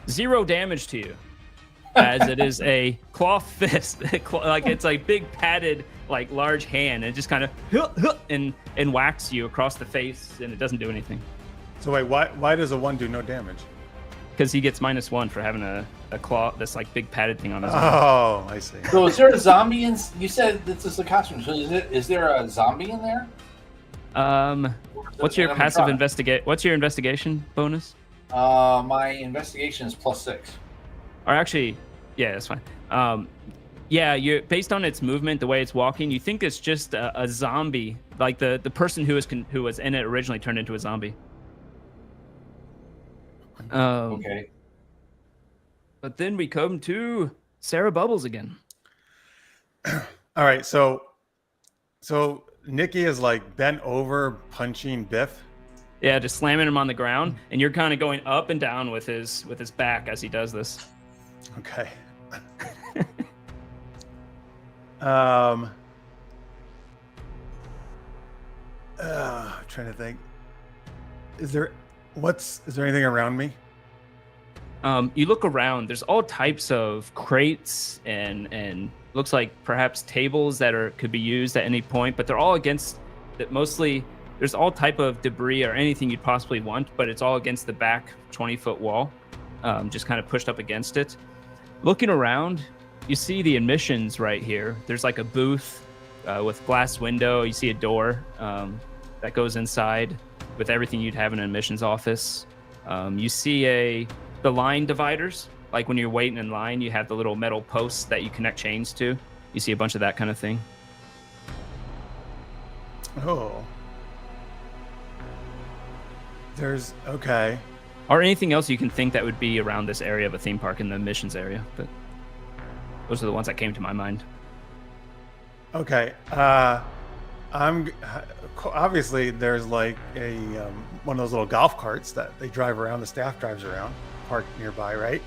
S2: 0 damage to you. as it is a claw fist, like it's like big padded, like large hand, and it just kind of and whacks you across the face, and it doesn't do anything.
S1: So wait, why does a 1 do no damage?
S2: Because he gets -1 for having a claw, this like big padded thing on his arm.
S1: Oh, I see.
S4: So is there a zombie in? You said this is a costume. So is there a zombie in there?
S2: What's your passive What's your investigation bonus?
S4: My investigation is +6.
S2: Or actually, yeah, that's fine. Yeah, you're based on its movement, the way it's walking, you think it's just a zombie, like the person who was in it originally turned into a zombie.
S4: Okay.
S2: But then we come to Sarah Bubbles again.
S1: All right, so Nikki is like bent over punching Biff.
S2: Yeah, just slamming him on the ground, and you're kind of going up and down with his back as he does this.
S1: Okay. I'm trying to think. Is there anything around me?
S2: You look around. There's all types of crates and looks like perhaps tables that could be used at any point, but they're all against that. Mostly, there's all type of debris or anything you'd possibly want, but it's all against the back 20-foot wall, just kind of pushed up against it. Looking around, you see the admissions right here. There's like a booth with glass window. You see a door that goes inside with everything you'd have in an admissions office. You see the line dividers, like when you're waiting in line, you have the little metal posts that you connect chains to. You see a bunch of that kind of thing.
S1: Oh. Okay.
S2: Or anything else you can think that would be around this area of a theme park in the admissions area, but those are the ones that came to my mind.
S1: Okay. I'm obviously there's like a one of those little golf carts that they drive around. The staff drives around, parked nearby, right?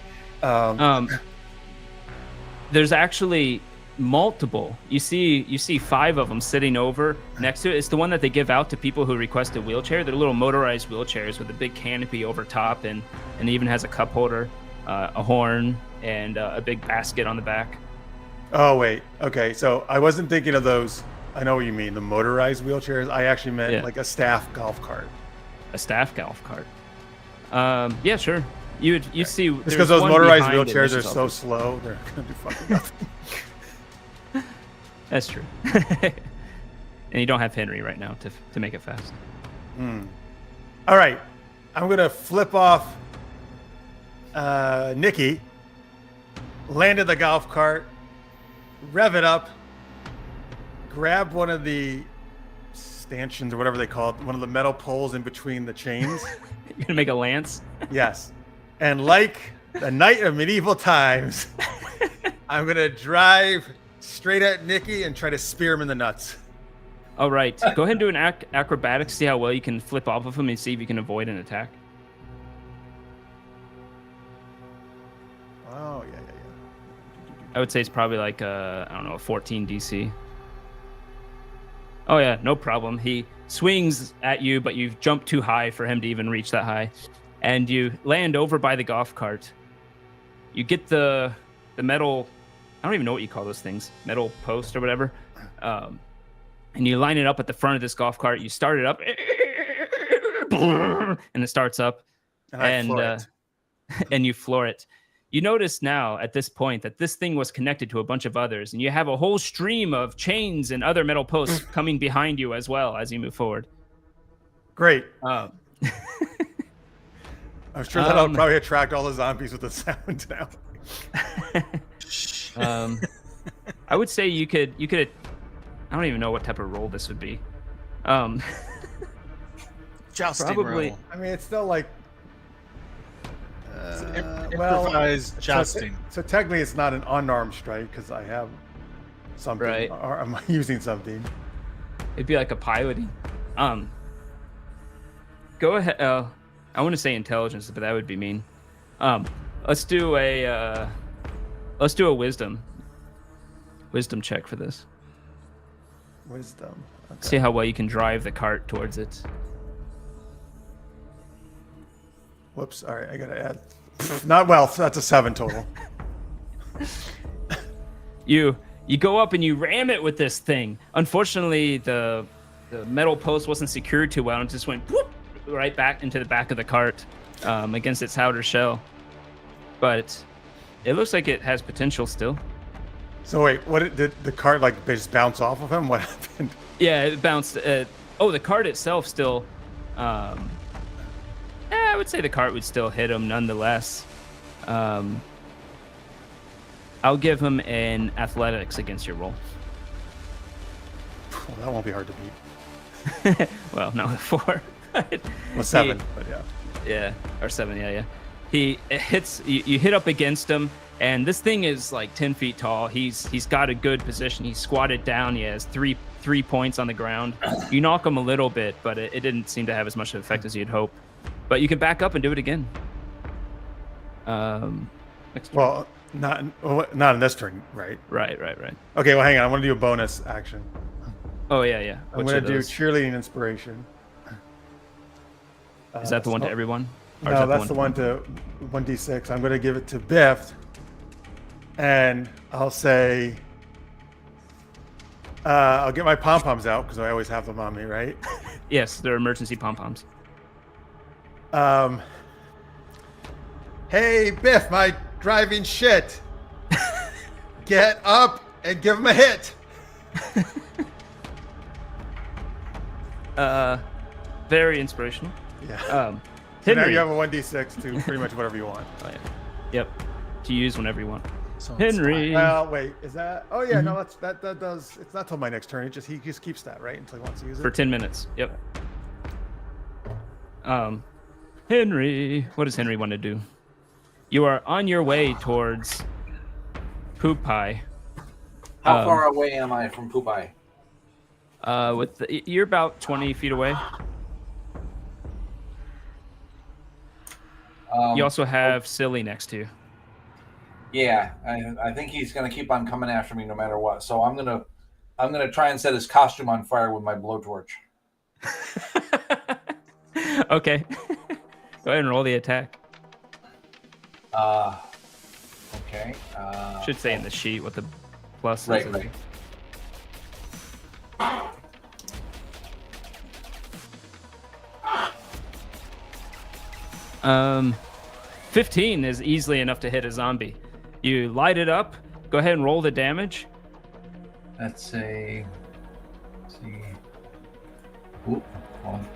S2: There's actually multiple. You see 5 of them sitting over next to it. It's the one that they give out to people who request a wheelchair. They're little motorized wheelchairs with a big canopy over top, and it even has a cup holder, a horn, and a big basket on the back.
S1: Oh wait. Okay. So I wasn't thinking of those. I know what you mean, the motorized wheelchairs. I actually meant like a staff golf cart.
S2: A staff golf cart. Yeah, sure. You see,
S1: just because those motorized wheelchairs are so slow, they're gonna do fucking nothing.
S2: That's true. And you don't have Henry right now to make it fast.
S1: All right, I'm gonna flip off Nikki, landed the golf cart, rev it up, grab one of the stanchions or whatever they call it, one of the metal poles in between the chains.
S2: You're gonna make a lance?
S1: Yes. And like the knight of medieval times, I'm gonna drive straight at Nikki and try to spear him in the nuts.
S2: All right. Go ahead and do an acrobatics. See how well you can flip off of him and see if you can avoid an attack.
S1: Oh, yeah.
S2: I would say it's probably like I don't know, a 14 DC. Oh yeah, no problem. He swings at you, but you've jumped too high for him to even reach that high. And you land over by the golf cart. You get the metal, I don't even know what you call those things, metal post or whatever. And you line it up at the front of this golf cart. You start it up, and it starts up. And you floor it. You notice now at this point that this thing was connected to a bunch of others, and you have a whole stream of chains and other metal posts coming behind you as well as you move forward.
S1: Great. I'm sure that'll probably attract all the zombies with the sound now.
S2: I would say you could. I don't even know what type of roll this would be.
S3: Jousting
S2: probably.
S3: roll.
S1: I mean, it's still like.
S3: Improvised jousting.
S1: So technically, it's not an unarmed strike because I have something.
S2: Right.
S1: Or am I using something?
S2: It'd be like a piloting. Go ahead. I want to say intelligence, but that would be mean. Let's do a wisdom check for this.
S1: Wisdom. Okay.
S2: See how well you can drive the cart towards it.
S1: Whoops. All right, I gotta add. Not well. That's a 7 total.
S2: You go up and you ram it with this thing. Unfortunately, the metal post wasn't secured too well and just went whoop, right back into the back of the cart against its outer shell. But it looks like it has potential still.
S1: So wait, did the cart like just bounce off of him? What happened?
S2: Yeah, it bounced. The cart itself still. I would say the cart would still hit him nonetheless. I'll give him an athletics against your roll.
S1: Well, that won't be hard to beat.
S2: Well, no, 4.
S1: Well, 7, but yeah.
S2: Yeah, or 7, yeah. It hits you hit up against him, and this thing is like 10 feet tall. He's got a good position. He's squatted down. He has three points on the ground. You knock him a little bit, but it didn't seem to have as much effect as you'd hope. But you can back up and do it again. Next turn.
S1: Well, not in this turn, right?
S2: Right.
S1: Okay, well, hang on. I want to do a bonus action.
S2: Oh yeah.
S1: I'm going to do cheerleading inspiration.
S2: Is that the one to everyone? Or
S1: No,
S2: is
S1: that's the one to 1d6. I'm going to give it to Biff, and I'll say, I'll get my pom poms out because I always have them on me, right?
S2: Yes, they're emergency pom poms.
S1: Hey, Biff, my driving shit. Get up and give him a hit.
S2: Very inspirational.
S1: Yeah.
S2: So
S1: now
S2: Henry.
S1: you have a 1d6 to pretty much whatever you want.
S2: Oh, yeah. Yep. To use whenever you want.
S3: So
S2: Henry.
S1: Well, wait, is that? Oh yeah, no, that does. It's not till my next turn. He just keeps that, right, until he wants to use it.
S2: For 10 minutes. Yep. Henry. What does Henry want to do? You are on your way towards Poop Pie.
S4: How far away am I from Poopeye?
S2: You're about 20 feet away. You also have Silly next to you.
S4: Yeah, I think he's gonna keep on coming after me no matter what. So I'm gonna try and set his costume on fire with my blowtorch.
S2: Okay. Go ahead and roll the attack.
S4: Okay.
S2: Should say in the sheet what the plus is.
S4: Right.
S2: 15 is easily enough to hit a zombie. You light it up. Go ahead and roll the damage.
S4: Let's see. Oop, hold on.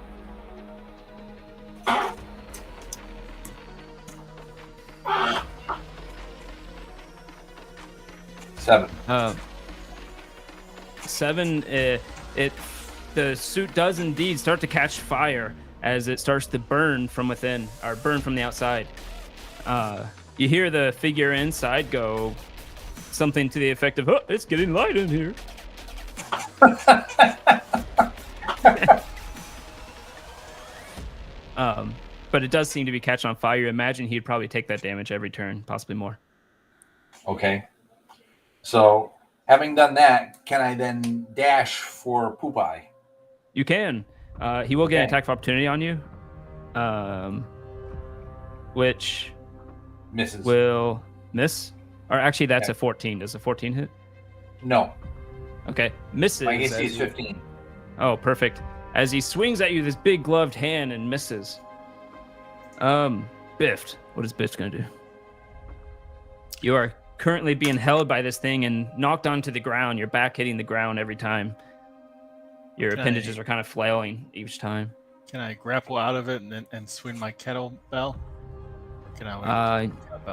S4: 7.
S2: 7. The suit does indeed start to catch fire as it starts to burn from within, or burn from the outside. You hear the figure inside go something to the effect of, "Oh, it's getting light in here." But it does seem to be catching on fire. You imagine he'd probably take that damage every turn, possibly more.
S4: Okay. So, having done that, can I then dash for Poopeye?
S2: You can. He will get an
S4: Okay.
S2: attack of opportunity on you, which
S4: Misses.
S2: will miss. Or actually, that's
S4: Okay.
S2: a 14. Does a 14 hit?
S4: No.
S2: Okay, misses.
S4: My AC
S2: as
S4: is
S2: you-
S4: 15.
S2: Oh, perfect. As he swings at you, this big gloved hand and misses. Biffed. What is Biffed gonna do? You are currently being held by this thing and knocked onto the ground. Your back hitting the ground every time. Your
S3: Okay.
S2: appendages are kind of flailing each time.
S3: Can I grapple out of it and swing my kettlebell? Can I?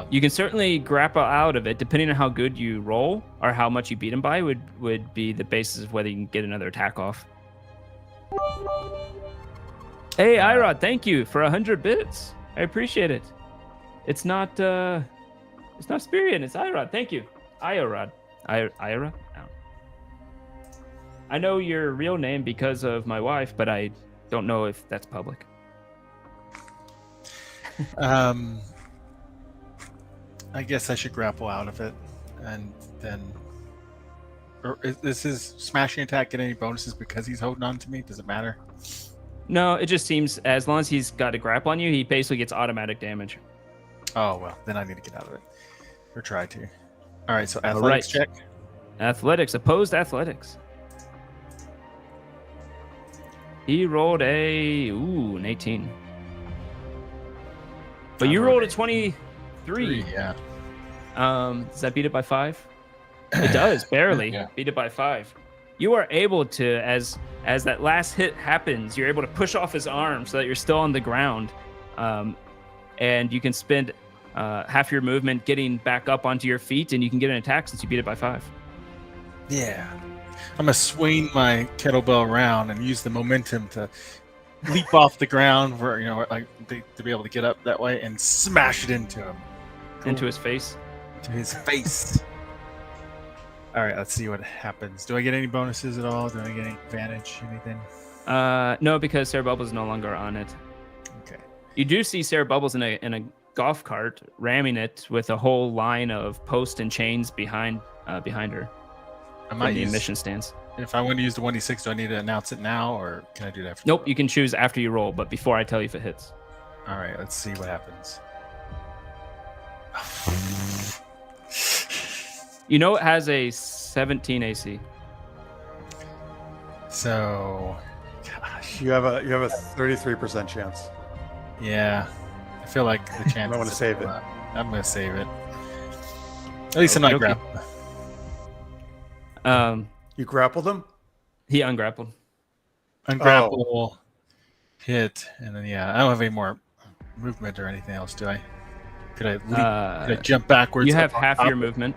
S2: You can certainly grapple out of it, depending on how good you roll or how much you beat him by would be the basis of whether you can get another attack off. Hey, Irod, thank you for 100 bits. I appreciate it. It's not Spirian, it's Irod. Thank you. Irod. Irod? No. I know your real name because of my wife, but I don't know if that's public.
S3: I guess I should grapple out of it, and then. Or is his smashing attack get any bonuses because he's holding on to me? Does it matter?
S2: No, it just seems as long as he's got a grapple on you, he basically gets automatic damage.
S3: Oh well, then I need to get out of it, or try to. All right, so athletics check.
S2: Athletics, opposed athletics. He rolled an 18. But you rolled a 23.
S3: Yeah.
S2: Does that beat it by 5? It does, barely.
S4: Yeah.
S2: Beat it by 5. You are able to, as that last hit happens, you're able to push off his arm so that you're still on the ground. And you can spend half your movement getting back up onto your feet, and you can get an attack since you beat it by 5.
S3: Yeah. I'm gonna swing my kettlebell around and use the momentum to leap off the ground, where to be able to get up that way and smash it into him,
S2: Into his face.
S3: to his face. All right, let's see what happens. Do I get any bonuses at all? Do I get any advantage? Anything?
S2: No, because Sarah Bubbles is no longer on it.
S3: Okay.
S2: You do see Sarah Bubbles in a golf cart, ramming it with a whole line of posts and chains behind her.
S3: I might
S2: The
S3: use.
S2: mission stands.
S3: If I want to use the 1d6, do I need to announce it now, or can I do that?
S2: Nope, you can choose after you roll, but before I tell you if it hits.
S3: All right, let's see what happens.
S2: You know it has a 17 AC.
S3: So, gosh,
S1: You have a 33% chance.
S3: yeah, I feel like the chance.
S1: might wanna save it.
S3: I'm gonna save it. At least I'm not
S2: Okey-dokey.
S3: grabbed.
S1: You grappled him?
S2: He ungrappled.
S3: Ungrapple, hit, and then I don't have any more movement or anything else, do I? Could I leap? Could I jump backwards?
S2: You have
S3: up on
S2: half
S3: top?
S2: your movement.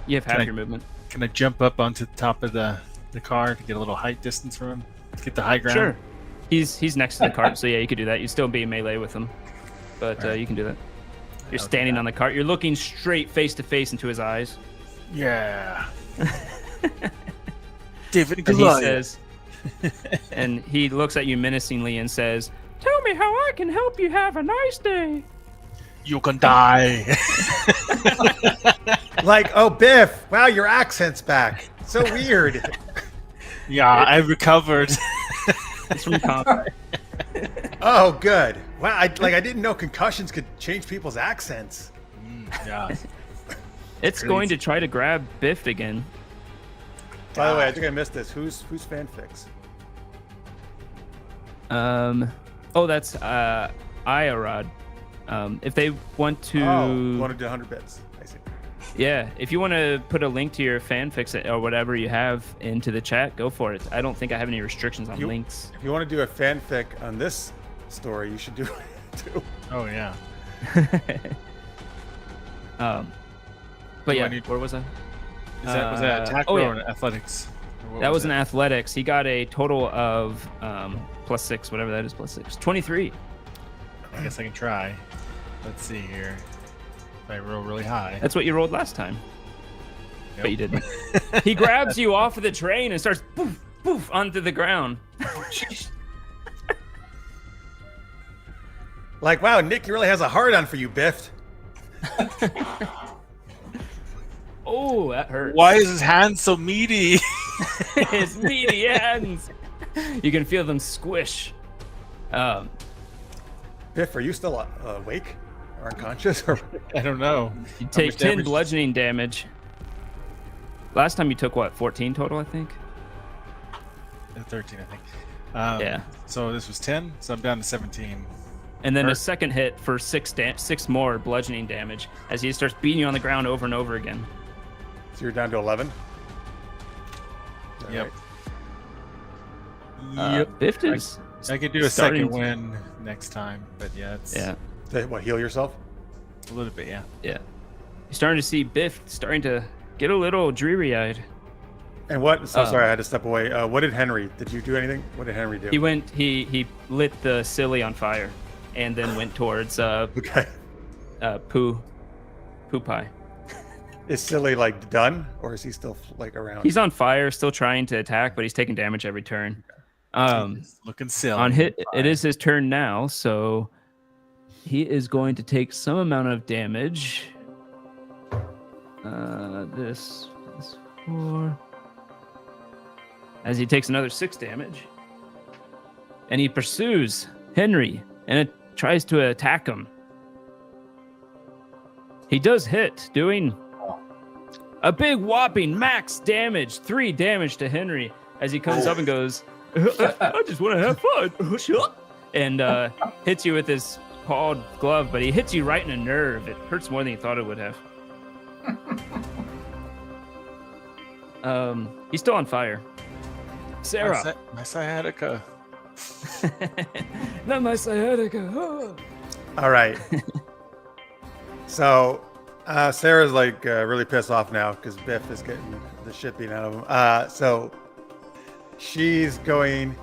S2: You have half
S3: Can I-
S2: your movement.
S3: Can I jump up onto the top of the car to get a little height distance from him? Get the high ground?
S2: Sure. He's next to the cart, so yeah, you could do that. You still be in melee with him, but
S3: Alright.
S2: you can do that. You're
S3: Okay.
S2: standing on the cart. You're looking straight face to face into his eyes,
S3: Yeah. David
S2: and he
S3: Goliath.
S2: says, and he looks at you menacingly and says, "Tell me how I can help you have a nice day."
S3: You can die.
S1: Like, oh, Biff, wow, your accent's back. So weird.
S3: Yeah, I recovered.
S2: It's from combat.
S1: Oh, good. Wow, I didn't know concussions could change people's accents.
S3: Yeah.
S2: It's going to try to grab Biff again.
S1: By the way, I think I missed this. Who's fanfics?
S2: Oh, that's Iarod. If they want to,
S1: Oh, wanted to 100 bits. I see.
S2: yeah, if you want to put a link to your fanfics or whatever you have into the chat, go for it. I don't think I have any restrictions on links.
S1: If you want to do a fanfic on this story, you should do it too.
S3: Oh, yeah.
S2: But
S3: Do I
S2: yeah,
S3: need-
S2: where was I?
S3: Was that attack
S2: oh,
S3: or
S2: yeah.
S3: athletics? Or what
S2: That was
S3: it?
S2: an athletics. He got a total of +6, whatever that is, +6. 23.
S3: I guess I can try. Let's see here. If I roll really high.
S2: That's what you rolled last time.
S3: Nope.
S2: But you didn't. He grabs you off of the train and starts poof, poof onto the ground.
S1: Like, wow, Nick really has a hard on for you, Biff.
S2: Oh, that hurts.
S3: Why is his hand so meaty?
S2: His meaty hands. You can feel them squish.
S1: Biff, are you still awake or unconscious? Or
S3: I don't know.
S2: You
S3: How
S2: take
S3: much
S2: 10
S3: damage?
S2: bludgeoning damage. Last time you took what, 14 total, I think?
S3: 13, I think.
S2: Yeah.
S3: So this was 10, so I'm down to 17.
S2: And then a
S3: Hurt.
S2: second hit for 6 more bludgeoning damage as he starts beating you on the ground over and over again.
S1: so you're down to 11? Is that
S3: Yep.
S1: right?
S3: Yep.
S2: Biff is
S3: I could do a
S2: starting
S3: second win next time, but yeah, it's
S2: Yeah,
S1: What, heal yourself?
S3: a little bit, yeah.
S2: yeah. You're starting to see Biff starting to get a little dreary-eyed.
S1: And what? So sorry, I had to step away. What did Henry? Did you do anything? What did Henry do?
S2: He lit the silly on fire and then went towards
S1: Okay.
S2: Poo Pie.
S1: Is Silly like done, or is he still like around?
S2: He's on fire, still trying to attack, but he's taking damage every turn.
S3: Looking silly.
S2: On hit, it is his turn now, so he is going to take some amount of damage. This 4. As he takes another 6 damage, and he pursues Henry, and it tries to attack him. He does hit, doing a big whopping max damage, 3 damage to Henry as he comes up and goes, I just want to have fun. And hits you with his pawed glove, but he hits you right in a nerve. It hurts more than you thought it would have. He's still on fire. Sarah.
S3: My sciatica.
S2: Not my sciatica.
S1: All right. So Sarah's like really pissed off now because Biff is getting the shit beaten out of him. So she's going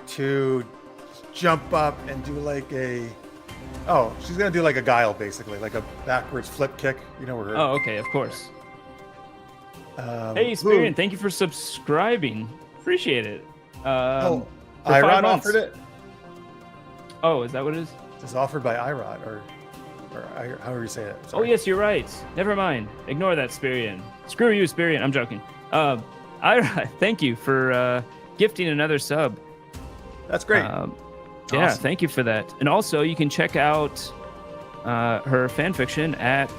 S1: to jump up and do like a she's gonna do like a guile, basically like a backwards flip kick, you know, where
S2: Oh, okay, of course. Hey Spirian, thank you for subscribing, appreciate it. For 5
S1: Irod
S2: months.
S1: offered it.
S2: Oh, is that what it is?
S1: It's offered by Irod or however you say it.
S2: Oh
S1: Sorry.
S2: yes, you're right, never mind, ignore that Spirian. Screw you Spirian, I'm joking. Irod, thank you for gifting another sub.
S1: That's great.
S2: Yeah,
S3: Awesome.
S2: thank you for that. And also, you can check out her fan fiction at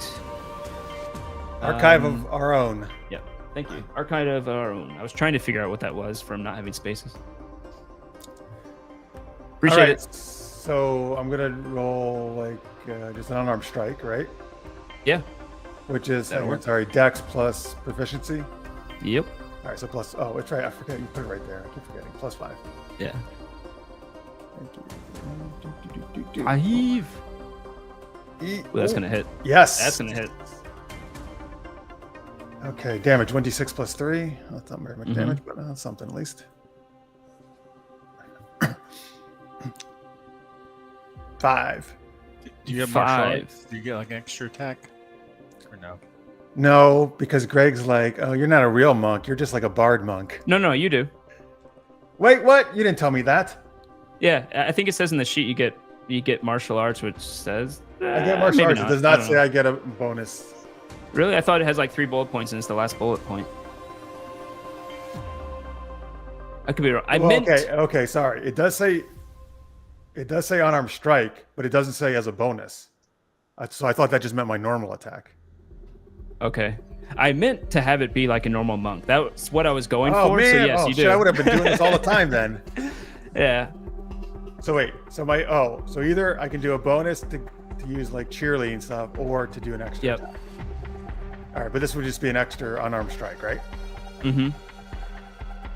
S1: Archive of Our Own.
S2: Yeah, thank you. Archive of Our Own. I was trying to figure out what that was from not having spaces. Appreciate
S1: All right,
S2: it.
S1: so I'm gonna roll like just an unarmed strike, right?
S2: Yeah.
S1: Which is
S2: That'll work.
S1: sorry, Dex plus proficiency.
S2: Yep.
S1: All right, so plus. Oh, it's right. I forget. You put it right there. I keep forgetting. +5.
S2: Yeah.
S1: Ooh,
S2: Ahiv. That's gonna hit.
S1: Yes.
S2: That's gonna hit.
S1: Okay, damage 1d6 plus 3. That's not very much
S2: Mhm.
S1: damage, but that's something at least. 5.
S3: Do you have martial
S2: 5.
S3: arts? Do you get like an extra attack? Or no?
S1: No, because Greg's like, oh, you're not a real monk. You're just like a bard monk.
S2: No, you do.
S1: Wait, what? You didn't tell me that.
S2: Yeah, I think it says in the sheet you get martial arts, which says
S1: I get martial
S2: maybe
S1: arts. It
S2: not.
S1: does
S2: I
S1: not
S2: don't
S1: say
S2: know.
S1: I get a bonus.
S2: Really, I thought it has like 3 bullet points and it's the last bullet point. I could be wrong. I
S1: Well,
S2: meant.
S1: okay, sorry. It does say unarmed strike, but it doesn't say as a bonus. So I thought that just meant my normal attack.
S2: Okay. I meant to have it be like a normal monk. That's what I was going
S1: Oh
S2: for.
S1: man,
S2: So yes,
S1: oh,
S2: you
S1: shit,
S2: do.
S1: I would have been doing this all the time then.
S2: Yeah.
S1: So wait, so either I can do a bonus to use like cheerleading stuff, or to do an extra.
S2: Yep.
S1: Attack. All right, but this would just be an extra unarmed strike, right?
S2: Mm-hmm.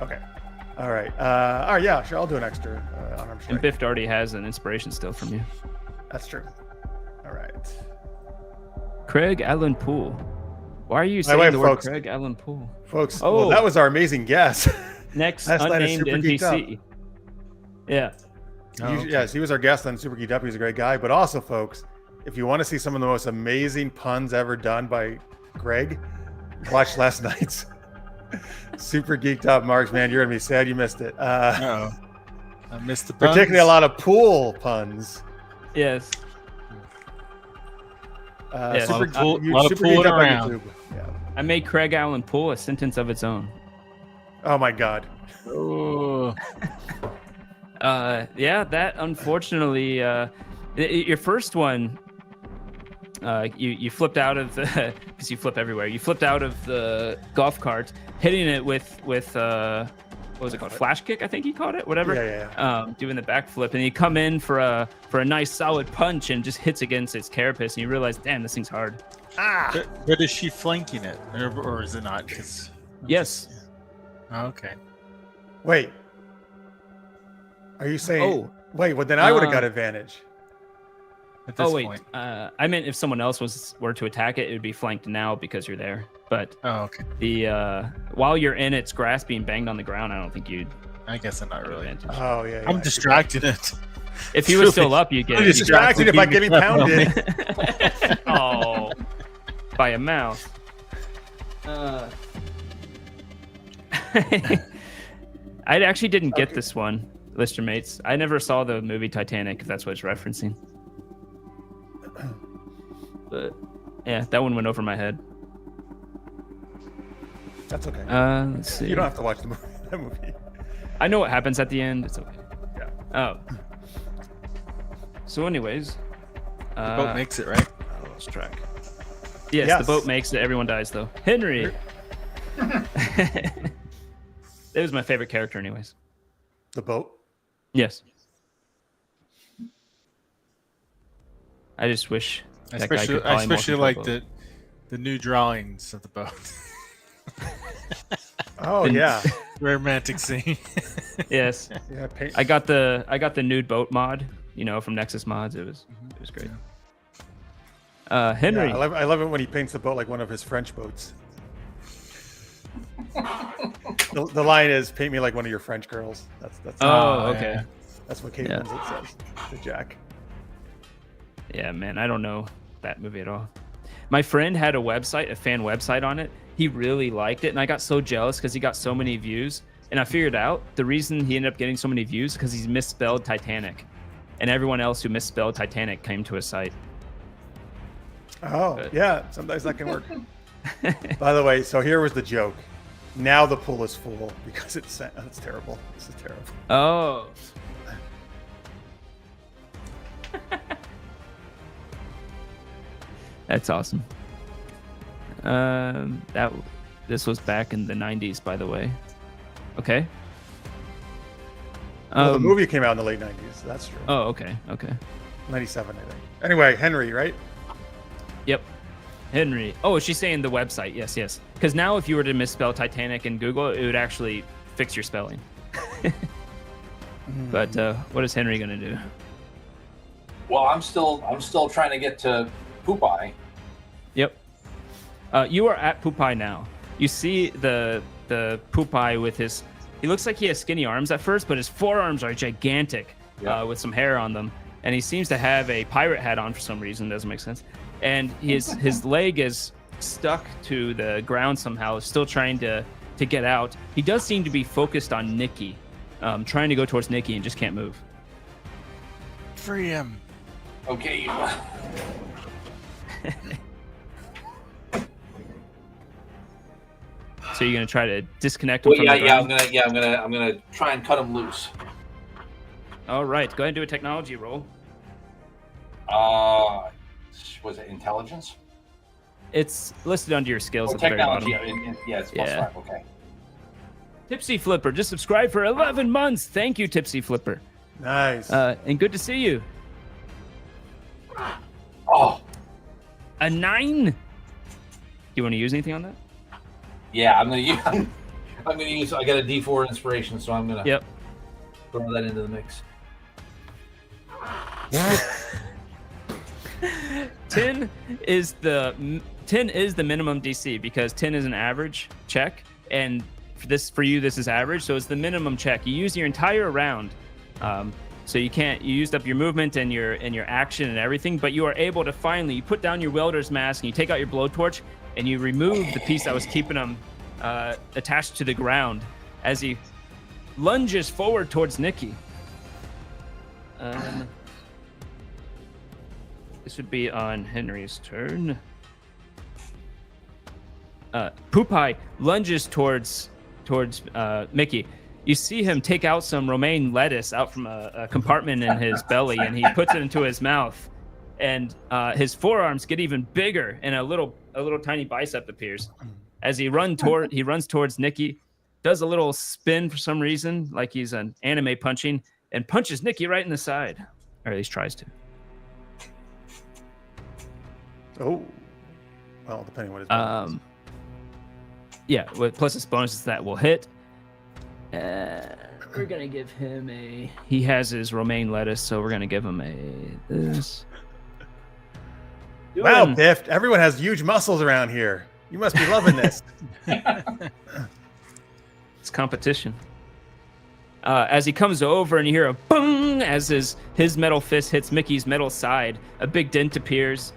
S1: Okay. All right. Yeah, sure. I'll do an extra unarmed strike.
S2: And Biff already has an inspiration still from you.
S1: That's true. All right.
S2: Craig Allen Poole. Why are you
S1: By the
S2: saying
S1: way,
S2: the word
S1: folks-
S2: Craig Allen Poole?
S1: Folks,
S2: Oh.
S1: well, that was our amazing guest.
S2: Next
S1: Last night at
S2: unnamed
S1: Super Geeked Up.
S2: NPC. Yeah.
S1: Yes, he was our guest on Super Geeked Up. He's a great guy. But also, folks, if you want to see some of the most amazing puns ever done by Greg, watch last night's Super Geeked Up. Marks, man, you're gonna be sad you missed it.
S3: I missed the puns.
S1: Particularly a lot of pool puns.
S2: Yes. Yeah.
S1: Super,
S3: A lot of
S1: Super
S3: pooling
S1: Geeked Up on
S3: around.
S1: YouTube. Yeah.
S2: I made Craig Allen Poole a sentence of its own.
S1: Oh my God.
S3: Oh,
S2: Yeah, that unfortunately, your first one, you flipped out of the, because you flip everywhere. You flipped out of the golf cart, hitting it with what was it called? Flash kick, I think he called it. Whatever.
S1: Yeah.
S2: Doing the backflip, and you come in for a nice solid punch and just hits against its carapace, and you realize, damn, this thing's hard.
S1: Ah.
S3: but is she flanking it, or is it not? 'Cause-
S2: Yes.
S3: Oh, okay.
S1: Wait. Are you saying?
S2: Oh.
S1: Wait. Well, then I would have got advantage.
S3: At this
S2: Oh wait,
S3: point.
S2: I meant if someone else were to attack it, it would be flanked now because you're there. But
S3: Oh, okay.
S2: the while you're in its grasp being banged on the ground, I don't think you'd
S3: I guess I'm not
S2: have
S3: really.
S2: advantage.
S1: Oh yeah.
S3: I'm distracting it.
S2: If he was still up, you get
S3: I'm
S2: it.
S1: distracted if I get me pounded.
S2: Oh, by a mouse. I actually didn't get this one, Lister mates. I never saw the movie Titanic, if that's what it's referencing. But yeah, that one went over my head.
S1: That's okay.
S2: Let's see.
S1: You don't have to watch the movie. That movie.
S2: I know what happens at the end. It's okay.
S1: Yeah.
S2: Oh. So, anyways,
S3: The boat makes it, right?
S2: I lost track. Yes,
S1: Yes.
S2: the boat makes it. Everyone dies, though. Henry. It was my favorite character, anyways.
S1: The boat.
S2: Yes. I just wish that guy could
S3: I especially like
S2: boat.
S3: the new drawings of the boat.
S1: Oh yeah.
S3: Romantic scene.
S2: Yes.
S1: Yeah. Paint.
S2: I got the nude boat mod, from Nexus Mods. It was great. Henry.
S1: Yeah, I love it when he paints the boat like one of his French boats. the line is, "Paint me like one of your French girls." That's
S2: Okay.
S3: Yeah.
S1: that's what Kate
S2: Yeah.
S1: Winslet says to Jack.
S2: Yeah, man, I don't know that movie at all. My friend had a fan website on it. He really liked it, and I got so jealous because he got so many views. And I figured out the reason he ended up getting so many views because he's misspelled Titanic, and everyone else who misspelled Titanic came to his site.
S1: Oh
S2: But-
S1: yeah, sometimes that can work. By the way, so here was the joke. Now the pool is full because it's terrible. This is terrible.
S2: Oh. That's awesome. This was back in the 90s, by the way. Okay.
S1: Well, the movie came out in the late 90s. That's true.
S2: Oh, okay.
S1: 97, I think. Anyway, Henry, right?
S2: Yep. Henry. Oh, she's saying the website. Yes. Because now if you were to misspell Titanic in Google, it would actually fix your spelling. But what is Henry gonna do?
S4: Well, I'm still trying to get to Poopeye.
S2: Yep. You are at Poopeye now. You see the Poopeye with his. He looks like he has skinny arms at first, but his forearms are gigantic, with some hair on them, and he seems to have a pirate hat on for some reason. Doesn't make sense. And his leg is stuck to the ground somehow, still trying to get out. He does seem to be focused on Nikki, trying to go towards Nikki and just can't move.
S3: Free him.
S4: Okay.
S2: So you're gonna try to disconnect him
S4: Well,
S2: from
S4: yeah,
S2: the
S4: yeah.
S2: ground?
S4: I'm gonna try and cut him loose.
S2: All right, go ahead and do a technology roll.
S4: Was it intelligence?
S2: It's listed under your skills
S4: Oh,
S2: at the very
S4: technology.
S2: bottom.
S4: Yeah, it's plus
S2: Yeah.
S4: 5. Okay.
S2: Tipsy Flipper just subscribed for 11 months. Thank you, Tipsy Flipper.
S1: Nice.
S2: And good to see you.
S4: Oh,
S2: A 9? Do you want to use anything on that?
S4: yeah. I'm gonna use. I got a D4 inspiration, so I'm gonna
S2: Yep.
S4: throw that into the mix.
S2: 10 is the minimum DC because 10 is an average check, and for you this is average, so it's the minimum check. You use your entire round, so you used up your movement and your action and everything, but you are able to finally you put down your welder's mask and you take out your blowtorch and you remove the piece that was keeping him attached to the ground as he lunges forward towards Nikki. This would be on Henry's turn. Poopeye lunges towards Mickey. You see him take out some romaine lettuce out from a compartment in his belly, and he puts it into his mouth. And his forearms get even bigger, and a little tiny bicep appears. As he runs towards Nikki, does a little spin for some reason, like he's an anime punching, and punches Nikki right in the side, or at least tries to.
S1: Oh, well, depending on what his bonus is.
S2: Yeah, plus his bonuses that will hit. We're gonna give him he has his romaine lettuce, so we're gonna give him this.
S1: Wow,
S2: Doing-
S1: Biff! Everyone has huge muscles around here. You must be loving this.
S2: It's competition. As he comes over and you hear a boom as his metal fist hits Mickey's metal side, a big dent appears.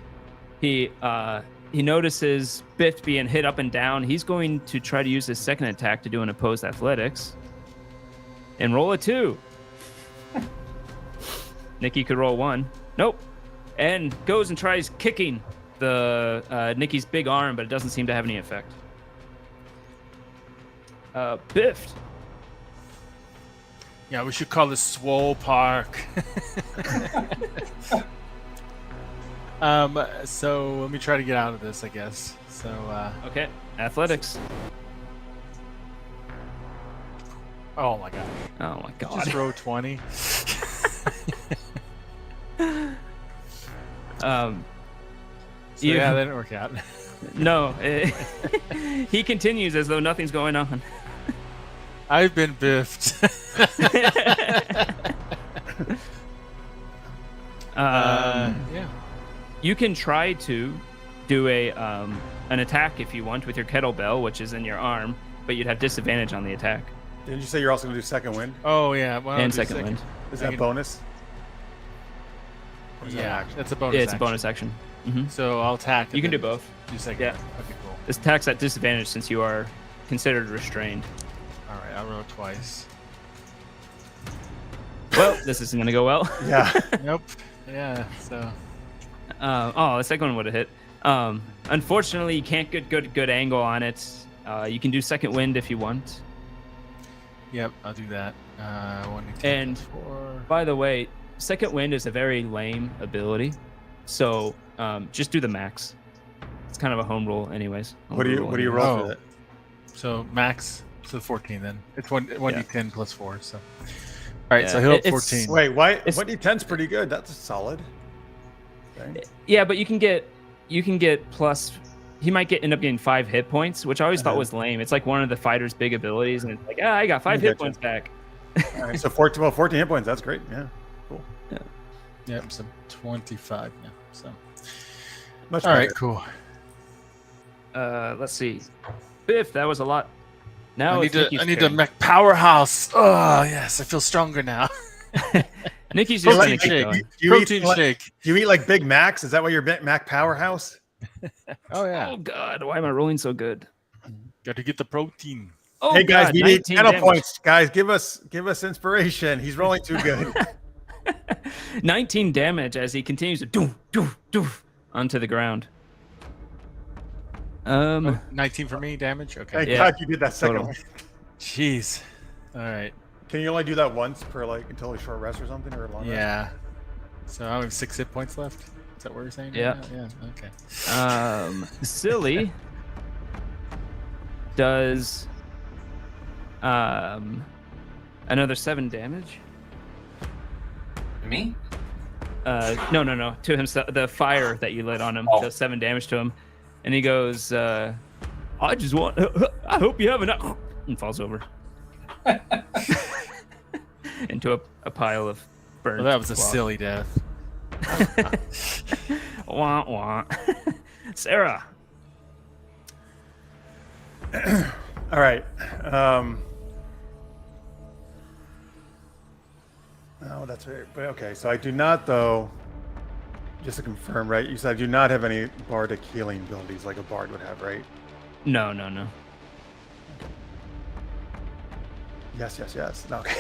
S2: He notices Biff being hit up and down. He's going to try to use his second attack to do an opposed athletics. And roll a 2. Nikki could roll 1. Nope. And goes and tries kicking Nikki's big arm, but it doesn't seem to have any effect. Biff.
S3: Yeah, we should call this Swole Park. So let me try to get out of this, I guess. So
S2: Okay, athletics.
S3: oh my god.
S2: Oh my god.
S3: Just row 20. So
S2: You-
S3: yeah, that didn't work out.
S2: No, he continues as though nothing's going on.
S3: I've been biffed. Yeah.
S2: You can try to do an attack if you want with your kettlebell, which is in your arm, but you'd have disadvantage on the attack
S1: Didn't you say you're also going to do second wind?
S3: Oh yeah. Well, I'll
S2: and
S3: do
S2: second wind.
S1: Is
S3: I
S1: that
S3: can-
S1: bonus? Or is that
S3: Yeah,
S1: action?
S3: that's a bonus.
S2: Yeah, it's a
S3: action.
S2: bonus action. hmm
S3: So I'll attack.
S2: You
S3: and
S2: can do
S3: then
S2: both.
S3: Do second.
S2: Yeah.
S3: Okay, cool.
S2: This attack's at disadvantage since you are considered restrained.
S3: All right, I'll roll twice.
S2: Well, this isn't going to go well.
S1: Yeah.
S3: Nope. Yeah. So
S2: Oh, the second one would have hit. Unfortunately, you can't get good angle on it. You can do second wind if you want.
S3: yep, I'll do that. 1d10
S2: And-
S3: plus 4.
S2: By the way, second wind is a very lame ability, so just do the max. It's kind of a home rule, anyways.
S1: What do you roll
S3: Oh.
S1: for that?
S3: So max. So 14 then. It's 1d10 plus 4. So. All right, so
S2: Yeah,
S3: he'll
S2: it's-
S3: 14.
S1: Wait, why?
S2: It's-
S1: 1d10's pretty good. That's solid. Okay.
S2: Yeah, but you can get plus. He might end up getting 5 hit points, which I always thought was lame. It's like one of the fighter's big abilities, and it's like, I got 5
S1: I
S2: hit
S1: gotcha.
S2: points back.
S1: All right, so 14 hit points. That's great. Yeah. Cool.
S3: Yep, so 25 now. So.
S1: Much
S3: All right,
S1: better.
S3: cool.
S2: Let's see. Biff, that was a lot. Now
S3: I
S2: it's
S3: need
S2: Nikki's
S3: to
S2: turn.
S3: mech powerhouse. Oh yes, I feel stronger now.
S2: Nikki's just
S3: Protein
S2: gonna keep
S3: shake.
S2: going.
S1: Do you
S3: Protein
S1: eat, like-
S3: shake.
S1: Do you eat like Big Macs? Is that why you're Big Mac powerhouse?
S3: Oh yeah,
S2: Oh God, why am I rolling so good?
S3: got to get the protein.
S2: Oh
S1: Hey guys,
S2: God,
S1: we need
S2: 19
S1: channel
S2: damage.
S1: points. Guys, give us inspiration. He's rolling too good.
S2: 19 damage as he continues to doof, doof, doof onto the ground.
S3: 19 for me damage. Okay.
S1: Thank
S2: Yeah.
S1: God you did that second
S2: Total.
S1: one.
S3: Jeez. All right.
S1: Can you only do that once per like until a short rest or something or a long rest?
S3: Yeah. So I have 6 hit points left. Is that what you're saying? right
S2: Yeah.
S3: now? Yeah. Okay.
S2: Silly does another 7 damage.
S4: Me?
S2: No, to himself. The fire that you lit on him
S4: Oh.
S2: does 7 damage to him, and he goes, I just want. I hope you have enough, and falls over into a pile of burnt.
S3: Well, that was a
S2: cloth.
S3: silly death.
S2: Wah wah. Sarah.
S1: All right. Oh, that's right. But okay, so I do not, though. Just to confirm, right? You said I do not have any bardic healing abilities like a bard would have, right?
S2: No.
S1: Yes. No, okay.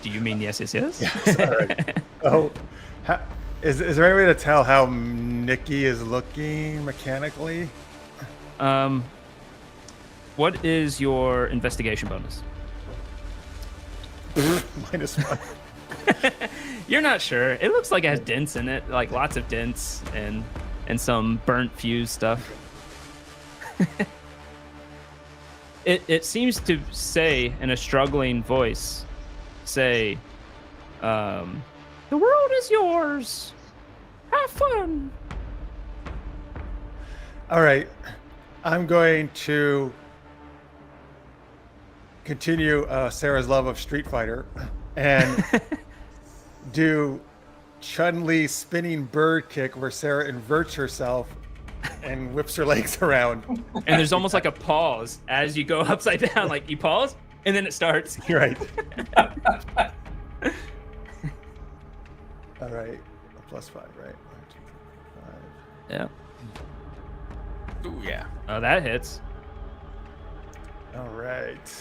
S2: Do you mean yes?
S1: Yes, all right. Oh, is there any way to tell how Nikki is looking mechanically?
S2: What is your investigation bonus?
S1: -1.
S2: You're not sure. It looks like it has dents in it, like lots of dents and some burnt fuse stuff. It seems to say in a struggling voice, the world is yours. Have fun.
S1: All right. I'm going to continue Sarah's love of Street Fighter and do Chun-Li spinning bird kick where Sarah inverts herself and whips her legs around.
S2: And there's almost like a pause as you go upside down. Like you pause and then it starts.
S1: You're right. All right. A +5, right? 1, 2, 5.
S2: Yeah.
S3: Ooh, yeah.
S2: Oh, that hits.
S1: All right.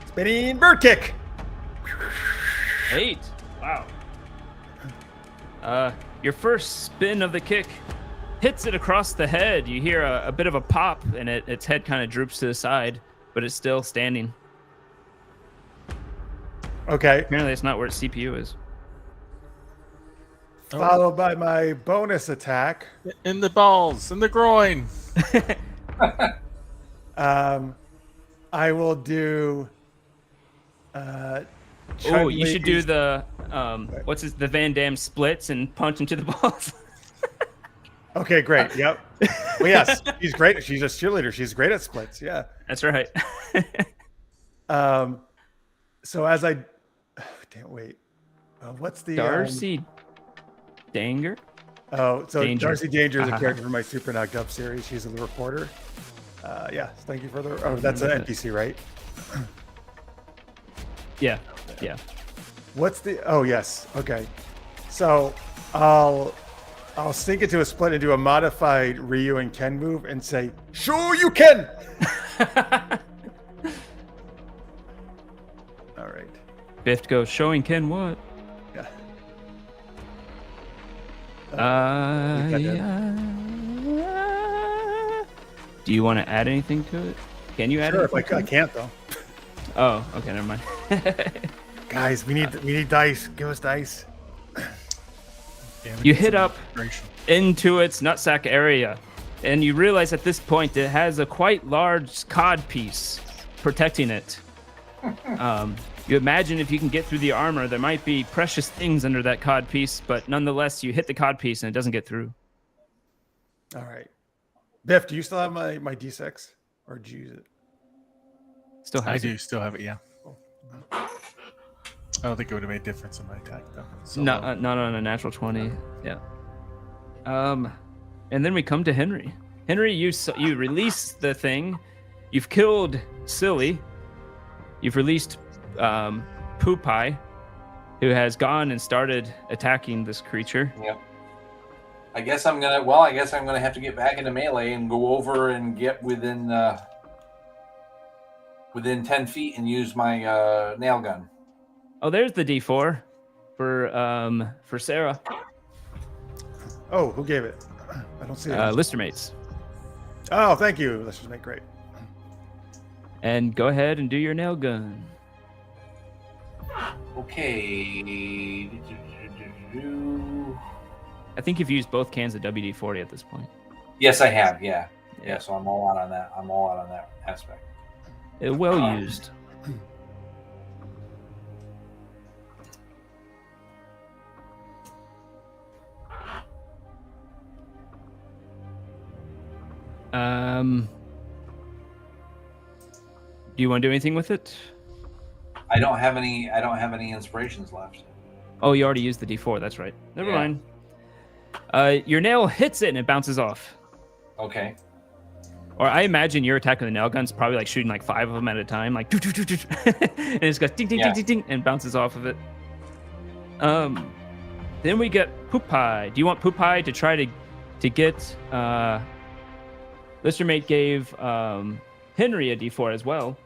S1: Spinning bird kick.
S2: 8. Wow. Your first spin of the kick hits it across the head. You hear a bit of a pop, and its head kind of droops to the side, but it's still standing.
S1: Okay.
S2: Apparently, it's not where its CPU is.
S1: followed by my bonus attack.
S3: In the balls, in the groin.
S1: I will do.
S2: Oh, you
S1: Chun-Li's-
S2: should do the the Van Damme splits and punch into the balls.
S1: Okay, great. Yep. Well, yes, she's great. She's a cheerleader. She's great at splits. Yeah.
S2: That's right.
S1: So as I, damn, wait. What's the
S2: Darcy Danger?
S1: Oh, so
S2: Danger.
S1: Darcy Danger is a character from my Super Knocked Up series. She's a reporter. Yes, thank you for the. Oh, that's an NPC, right?
S2: Yeah. Yeah.
S1: What's the? Oh, yes. Okay. So I'll sink into a split and do a modified Ryu and Ken move and say, "Sure you can." All right.
S2: Biff goes, showing Ken what?
S1: Yeah.
S2: Yeah. Do you want to add anything to it? Can you add
S1: Sure, if
S2: anything?
S1: I can't though.
S2: Oh, okay, never mind.
S1: Guys, we need dice. Give us dice.
S2: You hit up into its nutsack area, and you realize at this point it has a quite large cod piece protecting it. You imagine if you can get through the armor, there might be precious things under that cod piece, but nonetheless, you hit the cod piece and it doesn't get through.
S1: All right. Biff, do you still have my D6, or did you use it?
S2: Still has
S3: I
S2: it.
S3: do still have it, yeah. I don't think it would have made a difference in my attack, though. So,
S2: Not on a natural 20. Yeah. And then we come to Henry. Henry, you release the thing. You've killed Silly. You've released Poopai, who has gone and started attacking this creature.
S4: Yep. I guess I'm gonna have to get back into melee and go over and get within 10 feet and use my nail gun.
S2: Oh, there's the D4 for Sarah.
S1: Oh, who gave it? I don't see it.
S2: Lister mates.
S1: Oh, thank you. Let's just make great.
S2: And go ahead and do your nail gun.
S4: Okay.
S2: I think you've used both cans of WD-40 at this point.
S4: Yes, I have. Yeah. So I'm all out on that. I'm all out on that aspect.
S2: Well used. Do you want to do anything with it?
S4: I don't have any inspirations left.
S2: Oh, you already used the D4. That's right. Never
S4: Yeah.
S2: mind. Your nail hits it and it bounces off.
S4: Okay.
S2: Or I imagine your attack with the nail gun's probably like shooting like 5 of them at a time, like and it just goes ding ding ding ding ding and bounces off of it. Then we get Poopai. Do you want Poopai to try to get Lister Mate gave Henry a D4 as well.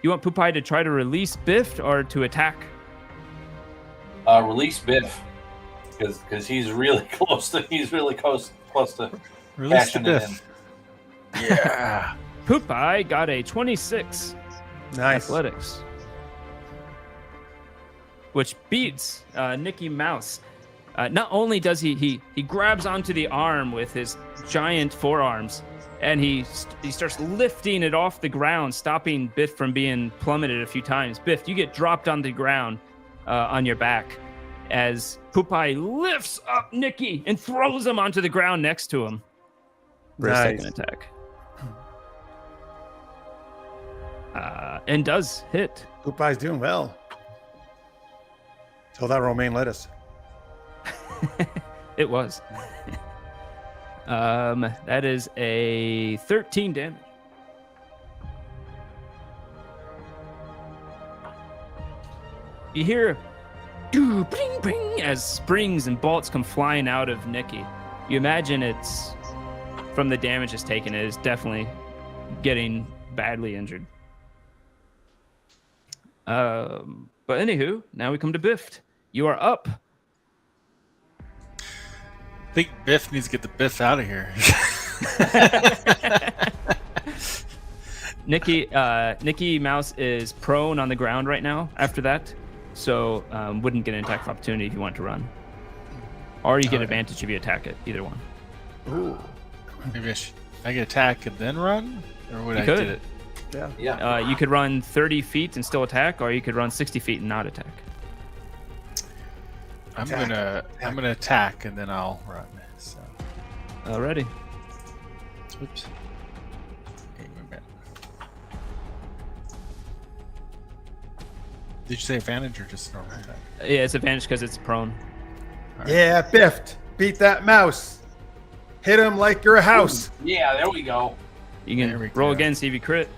S2: You want Poopai to try to release Biff or to attack?
S4: Release Biff, because he's really close to
S3: release the
S4: cashing it in.
S3: Biff. Yeah.
S2: Poopai got a 26
S1: Nice.
S2: athletics, which beats Nicky Mouse. Not only does he grabs onto the arm with his giant forearms, and he starts lifting it off the ground, stopping Biff from being plummeted a few times. Biff, you get dropped on the ground on your back as Poopai lifts up Nicky and throws him onto the ground next to him for a
S1: Nice.
S2: second attack. And does hit.
S1: Poopai's doing well. Till that romaine lettuce.
S2: It was. That is a 13 damage. You hear doo, bling, bling, as springs and bolts come flying out of Nicky. You imagine it's from the damage it's taken, it is definitely getting badly injured. But anywho, now we come to Biff. You are up.
S3: I think Biff needs to get the Biff out of here.
S2: Nicky Mouse is prone on the ground right now after that, so wouldn't get an attack of opportunity if you want to run. or you get advantage if you attack it. Either one.
S1: Ooh.
S3: Maybe I can attack and then run, or would
S2: You
S3: I
S2: could.
S3: did it?
S1: Yeah.
S4: Yeah.
S2: You could run 30 feet and still attack, or you could run 60 feet and not attack.
S3: I'm
S1: Attack.
S3: gonna attack and then I'll run. So,
S2: Alrighty.
S3: oops. Hey, movement. Did you say advantage or just normal attack?
S2: Yeah, it's advantage because it's prone.
S1: Yeah, Biffed. Beat that mouse. Hit him like you're a house.
S4: Yeah, there we go.
S2: You
S3: There we
S2: can roll
S3: go.
S2: again, see if you crit.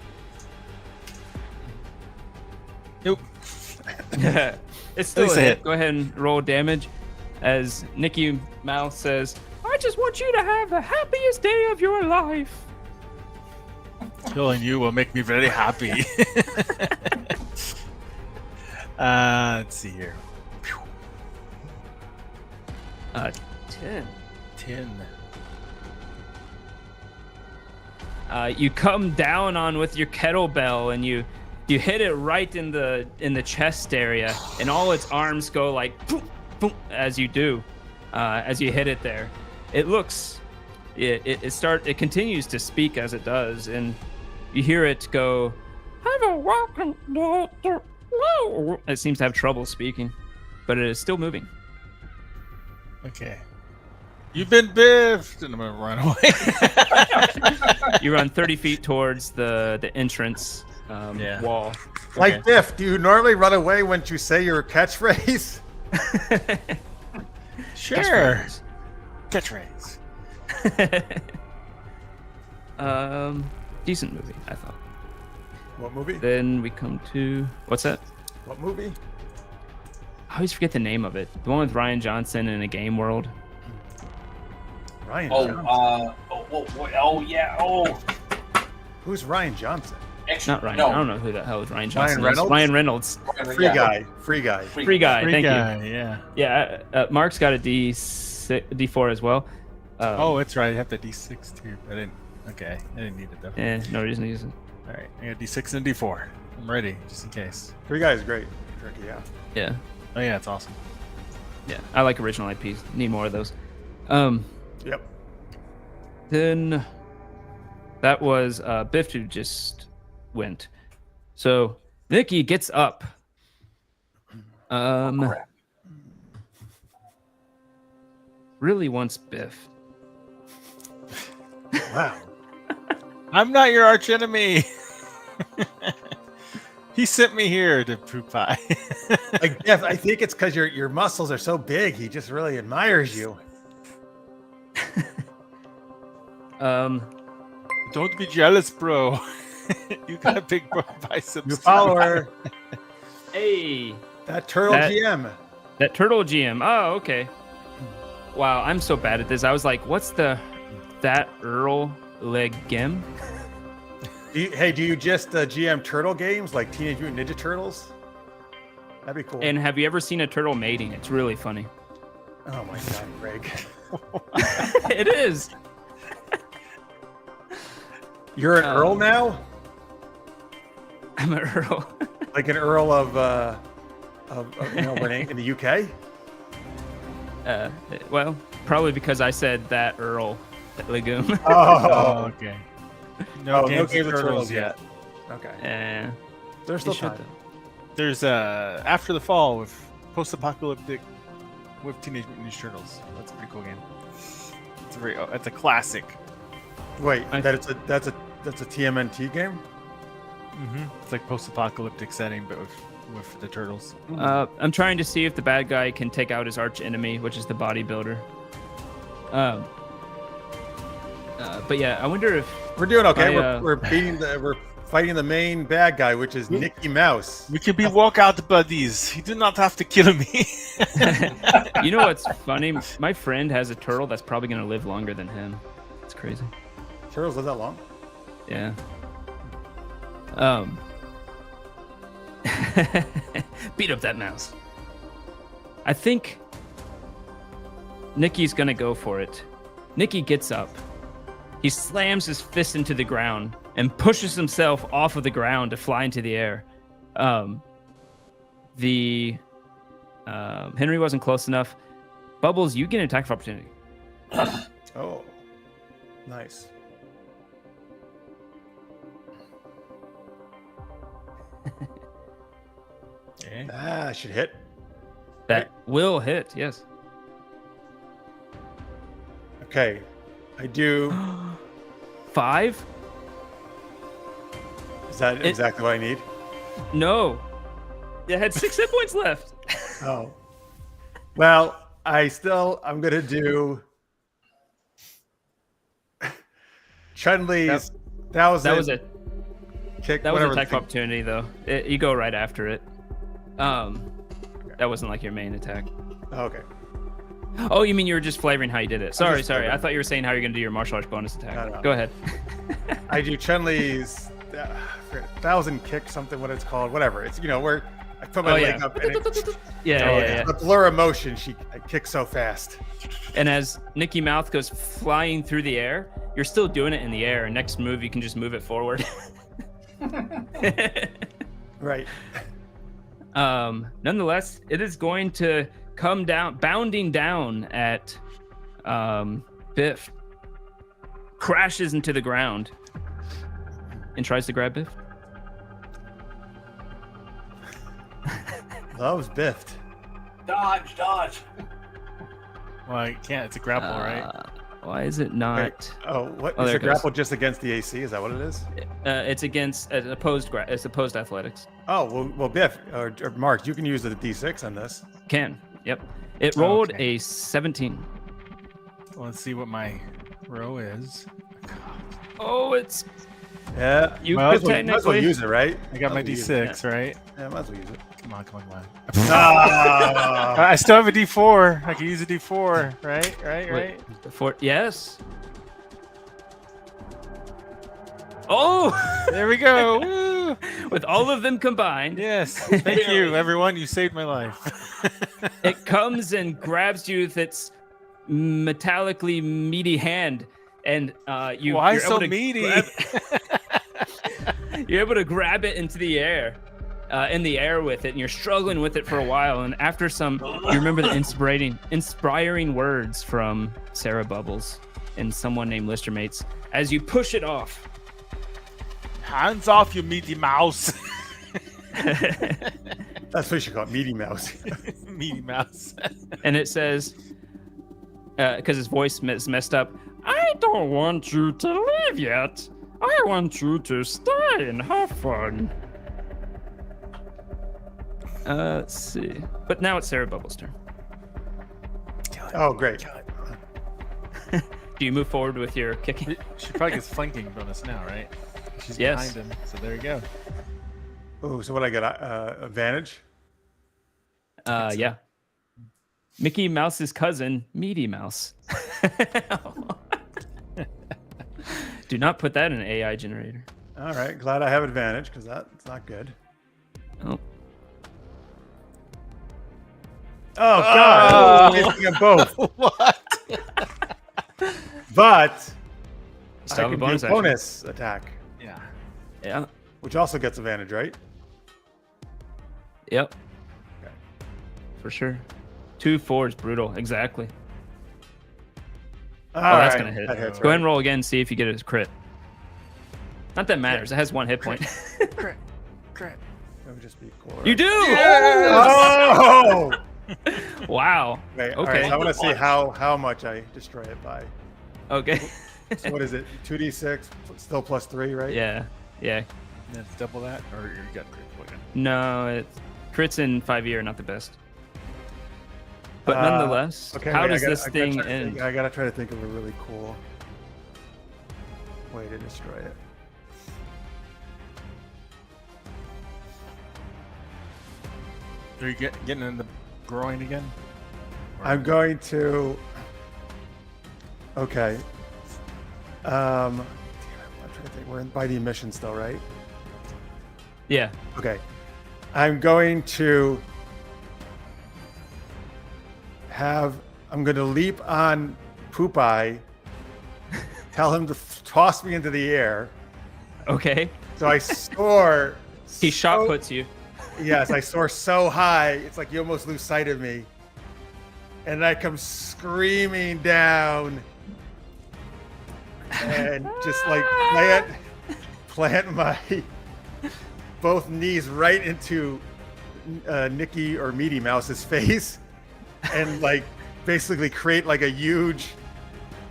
S3: Nope.
S2: It's still
S3: least
S2: a
S3: a
S2: hit.
S3: hit.
S2: Go ahead and roll damage. As Nicky Mouse says, I just want you to have the happiest day of your life.
S3: Killing you will make me very happy. Let's see here.
S2: 10.
S3: 10.
S2: You come down on with your kettlebell and you hit it right in the chest area, and all its arms go like boom, boom, as you do, as you hit it there. It looks, it continues to speak as it does, and you hear it go, "Have a welcome." It seems to have trouble speaking, but it is still moving.
S3: Okay. You've been biffed, and I'm gonna run away.
S2: You run 30 feet towards the entrance
S3: Yeah.
S2: wall.
S1: Like Biff, do you normally run away when you say your catchphrase?
S3: Sure. Catchphrase.
S2: Decent movie, I thought.
S1: What movie?
S2: Then we come to what's that?
S1: What movie?
S2: I always forget the name of it. The one with Ryan Johnson in a game world.
S1: Ryan
S4: Oh,
S1: Johnson.
S4: yeah. Oh,
S1: Who's Ryan Johnson?
S4: extra.
S2: Not Ryan.
S4: No,
S2: I don't know who the hell is Ryan Johnson.
S1: Reynolds?
S2: Is. Ryan Reynolds.
S1: Free
S4: yeah.
S1: guy. Free guy.
S2: Free guy.
S3: Free
S2: Thank
S3: guy,
S2: you.
S3: yeah.
S2: Yeah. Mark's got a D4 as well.
S3: Oh, it's right. I have the D6 too. I didn't need it though.
S2: No reason to use it.
S3: All right, I got D6 and D4. I'm ready, just in case.
S1: Free guy is great. Tricky, yeah.
S2: Yeah.
S3: Oh yeah, it's awesome.
S2: Yeah. I like original IPs. Need more of those.
S1: Yep.
S2: Then that was Biff who just went. So Nicky gets up. Really wants Biff.
S1: Wow.
S3: I'm not your arch enemy. He sent me here to poop pie.
S1: Like Biff, I think it's because your muscles are so big. He just really admires you.
S3: Don't be jealous, bro. You got a big biceps.
S1: You follower.
S2: Hey,
S1: That turtle GM.
S2: that turtle GM. Oh, okay. Wow, I'm so bad at this. I was like, what's that Earl Legem?
S1: Do you just GM turtle games like Teenage Mutant Ninja Turtles? That'd be cool.
S2: And have you ever seen a turtle mating? It's really funny.
S1: Oh my god, Greg.
S2: It is.
S1: You're an Earl now?
S2: I'm an Earl.
S1: Like an Earl of in the UK?
S2: Well, probably because I said that Earl legume.
S3: Oh, okay. No
S1: No
S3: games
S1: Games
S3: of
S1: of
S3: Turtles
S1: Turtles
S3: yet.
S1: Okay. There's
S2: you
S1: still
S2: should
S1: time.
S3: There's After the Fall with post-apocalyptic with Teenage Mutant Ninja Turtles. That's a pretty cool game. It's a classic.
S1: Wait,
S2: I-
S1: that's a TMNT game?
S3: Mm-hmm. It's like post-apocalyptic setting, but with the turtles.
S2: I'm trying to see if the bad guy can take out his arch enemy, which is the bodybuilder. But yeah, I wonder if
S1: We're doing okay.
S2: I,
S1: We're fighting the main bad guy, which is Mickey Mouse.
S3: We can be walkout buddies. You do not have to kill me.
S2: you know what's funny? My friend has a turtle that's probably gonna live longer than him. It's crazy.
S1: Turtles live that long?
S2: Yeah. Beat up that mouse. I think Nicky's gonna go for it. Nicky gets up. He slams his fist into the ground and pushes himself off of the ground to fly into the air. Henry wasn't close enough. Bubbles, you get an attack of opportunity.
S1: Oh, nice.
S3: Okay.
S1: Ah, should hit.
S2: That will hit, yes.
S1: Okay, I do.
S2: 5?
S1: Is that exactly what I need?
S2: No. It had 6 hit points left.
S1: Oh, well, I'm gonna do Chun-Li's. That was
S2: it.
S1: Kick.
S2: That was
S1: whatever
S2: an attack of
S1: the thing-
S2: opportunity, though. You go right after it. That wasn't like your main attack.
S1: Oh, okay.
S2: Oh, you mean you were just flavoring how you did it? Sorry.
S1: just
S2: I
S1: flavoring.
S2: thought you were saying how you're gonna do your martial arts bonus attack.
S1: No.
S2: Go ahead.
S1: I do Chun-Li's 1,000 kick, something, what it's called, whatever. It's where I put my leg up and
S2: Yeah.
S1: the blur of motion. I kick so fast.
S2: And as Nicky Mouth goes flying through the air, you're still doing it in the air. And next move, you can just move it forward.
S1: Right.
S2: Nonetheless, it is going to come down, bounding down at Biff. Crashes into the ground and tries to grab Biff.
S1: That was biffed.
S4: Dodge.
S3: Well, I can't. It's a grapple, right?
S2: Why is it not?
S1: Wait, oh, what
S2: Oh,
S1: is
S2: there
S1: the
S2: it goes.
S1: grapple just against the AC? Is that what it is?
S2: It's against opposed. It's opposed athletics.
S1: Oh, well, Biff or Mark, you can use the D6 on this.
S2: Can. Yep. It rolled
S3: Okay.
S2: a 17.
S3: Well, let's see what my row is.
S2: Oh, it's
S1: Yeah,
S2: you
S3: Well,
S1: might
S2: could
S1: as well
S2: technically.
S1: use it, right?
S3: I got my
S1: Might as well use it.
S3: D6, right?
S1: Yeah, might as well use it.
S3: Come on.
S1: Ah.
S3: I still have a D4. I can use a D4, right?
S2: Wait, yes. Oh,
S3: There we go. Woo!
S2: with all of them combined,
S3: Yes. Thank you, everyone. You saved my life.
S2: it comes and grabs you with its metallically meaty hand, and you.
S3: Why
S2: you're
S3: so
S2: able to
S3: meaty?
S2: You're able to grab it into the air, in the air with it, and you're struggling with it for a while. And after some, you remember the inspiring words from Sarah Bubbles and someone named Lister Mates as you push it off.
S3: Hands off, you meaty mouse.
S1: That's what you should call it, meaty mouse.
S3: Meaty mouse.
S2: And it says, because his voice is messed up, I don't want you to leave yet. I want you to stay and have fun. Let's see. But now it's Sarah Bubbles' turn.
S1: Oh, great.
S2: Do you move forward with your kicking?
S3: She probably gets flanking bonus now, right? She's
S2: Yes.
S3: behind him, so there you go.
S1: Oh, so what I got? Advantage?
S2: Yeah. Mickey Mouse's cousin, Meaty Mouse. Do not put that in an AI generator.
S1: All right, glad I have advantage because that's not good.
S2: Oh.
S1: Oh God! Missing them both.
S3: What?
S1: But
S2: Still have
S1: I
S2: a
S1: can
S2: bonus
S1: do
S2: action.
S1: bonus attack,
S3: Yeah.
S2: Yeah.
S1: which also gets advantage, right?
S2: Yep.
S1: Okay.
S2: For sure. 2-4 is brutal. Exactly.
S1: All
S2: Oh, that's
S1: right,
S2: gonna hit.
S1: That hits,
S2: Go ahead and
S1: right?
S2: roll again. See if you get a crit. Not that matters. It has 1 hit point.
S3: Crit.
S1: That would just be cool.
S2: You
S1: right?
S2: do.
S1: Oh!
S2: Wow.
S1: Wait, all
S2: Okay.
S1: right, so I want to see how much I destroy it by.
S2: Okay.
S1: So what is it? 2d6, still plus 3, right?
S2: Yeah. Yeah.
S3: That's double that, or you got crit point.
S2: No, crits in 5e are not the best. But
S1: Uh,
S2: nonetheless,
S1: Okay,
S2: how
S1: wait,
S2: does
S1: I gotta-
S2: this
S1: I gotta
S2: thing
S1: try to
S2: end?
S1: think- I gotta try to think of a really cool way to destroy it.
S3: Are you getting in the groin again? Or-
S1: I'm going to. Okay. Damn it, I'm trying to think. We're by the emission still, right?
S2: Yeah.
S1: Okay. I'm going to I'm going to leap on Poop Eye, tell him to toss me into the air.
S2: Okay.
S1: So I soar.
S2: He shot
S1: so-
S2: puts you.
S1: Yes, I soar so high, it's like you almost lose sight of me. and I come screaming down and just like plant my both knees right into Nicky or Meaty Mouse's face and like basically create like a huge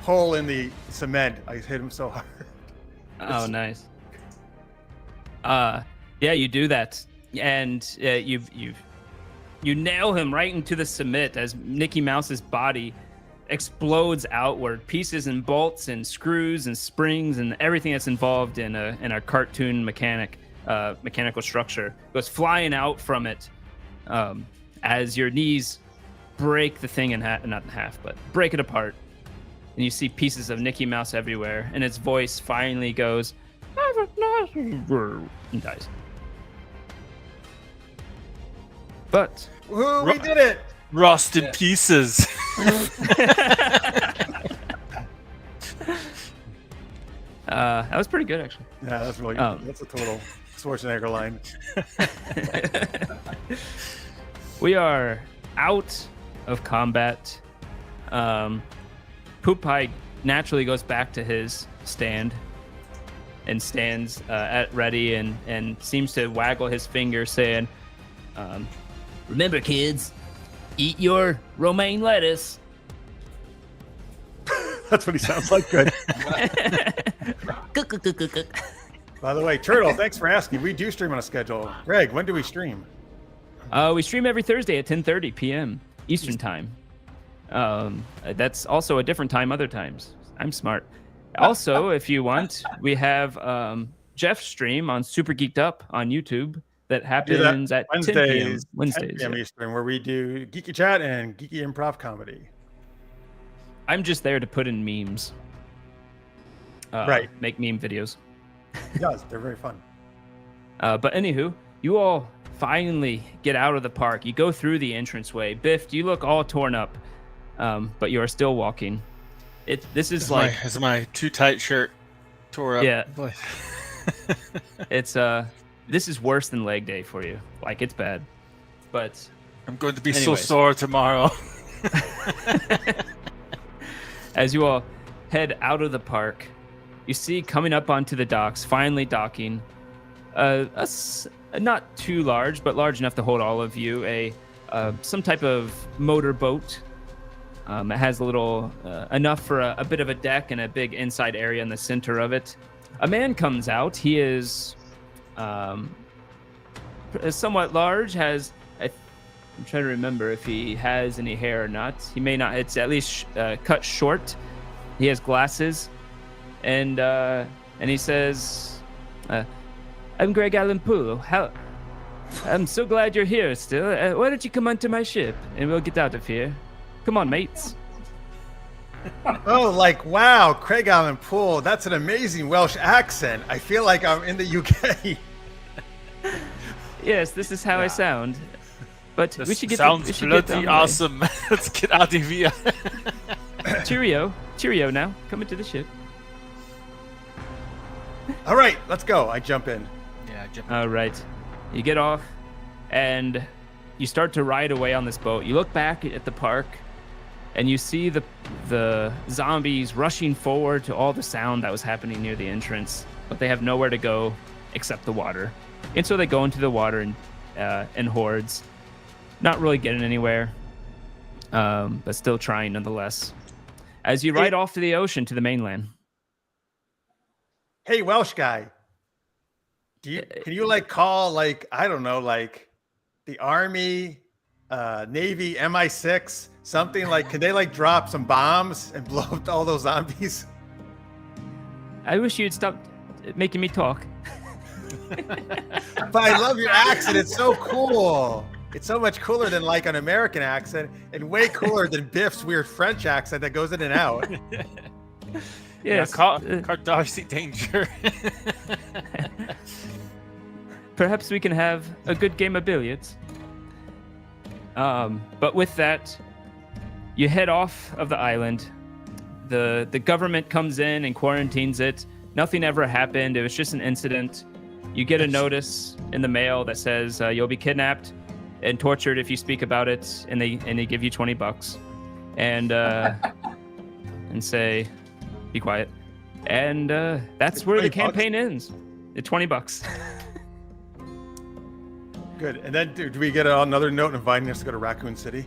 S1: hole in the cement. I hit him so hard.
S2: Oh, nice. Yeah, you do that, and you nail him right into the cement as Mickey Mouse's body explodes outward. Pieces and bolts and screws and springs and everything that's involved in a cartoon mechanical structure goes flying out from it as your knees break the thing in half, not in half, but break it apart. And you see pieces of Mickey Mouse everywhere, and its voice finally goes, and dies. But
S1: Woo, we did it!
S3: Rust in pieces.
S2: that was pretty good, actually.
S1: Yeah, that's really good. That's a total Schwarzenegger line.
S2: We are out of combat. Poop Pie naturally goes back to his stand and stands at ready and seems to waggle his finger, saying, "Remember, kids, eat your romaine lettuce."
S1: That's what he sounds like. Good. By the way, Turtle, thanks for asking. We do stream on a schedule. Greg, when do we stream?
S2: We stream every Thursday at 10:30 p.m. Eastern Time. That's also a different time other times. I'm smart. Also, if you want, we have Jeff's stream on Super Geeked Up on YouTube that happens at 10 p.m. Wednesdays.
S1: 10 p.m. Eastern, where we do geeky chat and geeky improv comedy.
S2: I'm just there to put in memes.
S1: Right.
S2: Make meme videos.
S1: He does. They're very fun.
S2: But anywho, you all finally get out of the park. You go through the entranceway. Biff, you look all torn up, but you are still walking. This is like
S3: my too tight shirt tore up.
S2: Yeah. It's this is worse than leg day for you. Like, it's bad. But
S3: I'm going to be so sore tomorrow.
S2: As you all head out of the park, you see coming up onto the docks, finally docking, not too large, but large enough to hold all of you, some type of motor boat. It has a little, enough for a bit of a deck and a big inside area in the center of it. A man comes out. He is somewhat large, I'm trying to remember if he has any hair or not. He may not. It's at least cut short. He has glasses, and he says, "I'm Greg Allen Poole. I'm so glad you're here still. Why don't you come onto my ship and we'll get out of here? Come on, mates."
S1: Oh, like, wow, Craig Allen Poole. That's an amazing Welsh accent. I feel like I'm in the UK.
S2: Yes, this is how I sound. But we should get
S3: sounds bloody awesome. Let's get out of here.
S2: Cheerio now. Come into the ship.
S1: All right, let's go. I jump in.
S3: Yeah, I jump in.
S2: All right. You get off, and you start to ride away on this boat. You look back at the park, and you see the zombies rushing forward to all the sound that was happening near the entrance, but they have nowhere to go except the water. And so they go into the water in hordes, not really getting anywhere, but still trying nonetheless. As you ride off to the ocean to the mainland.
S1: Hey, Welsh guy. Can you like call like, I don't know, like the Army, Navy, MI6, something like, can they like drop some bombs and blow up all those zombies?
S2: I wish you'd stop making me talk.
S1: But I love your accent. It's so cool. It's so much cooler than like an American accent, and way cooler than Biff's weird French accent that goes in and out.
S2: Yes.
S3: Cardarcy danger.
S2: Perhaps we can have a good game of billiards. But with that, you head off of the island. The government comes in and quarantines it. Nothing ever happened. It was just an incident. You get a notice in the mail that says you'll be kidnapped and tortured if you speak about it, and they give you $20. and say, "Be quiet." And that's where the campaign ends. At $20.
S1: Good. And then do we get another note inviting us to go to Raccoon City?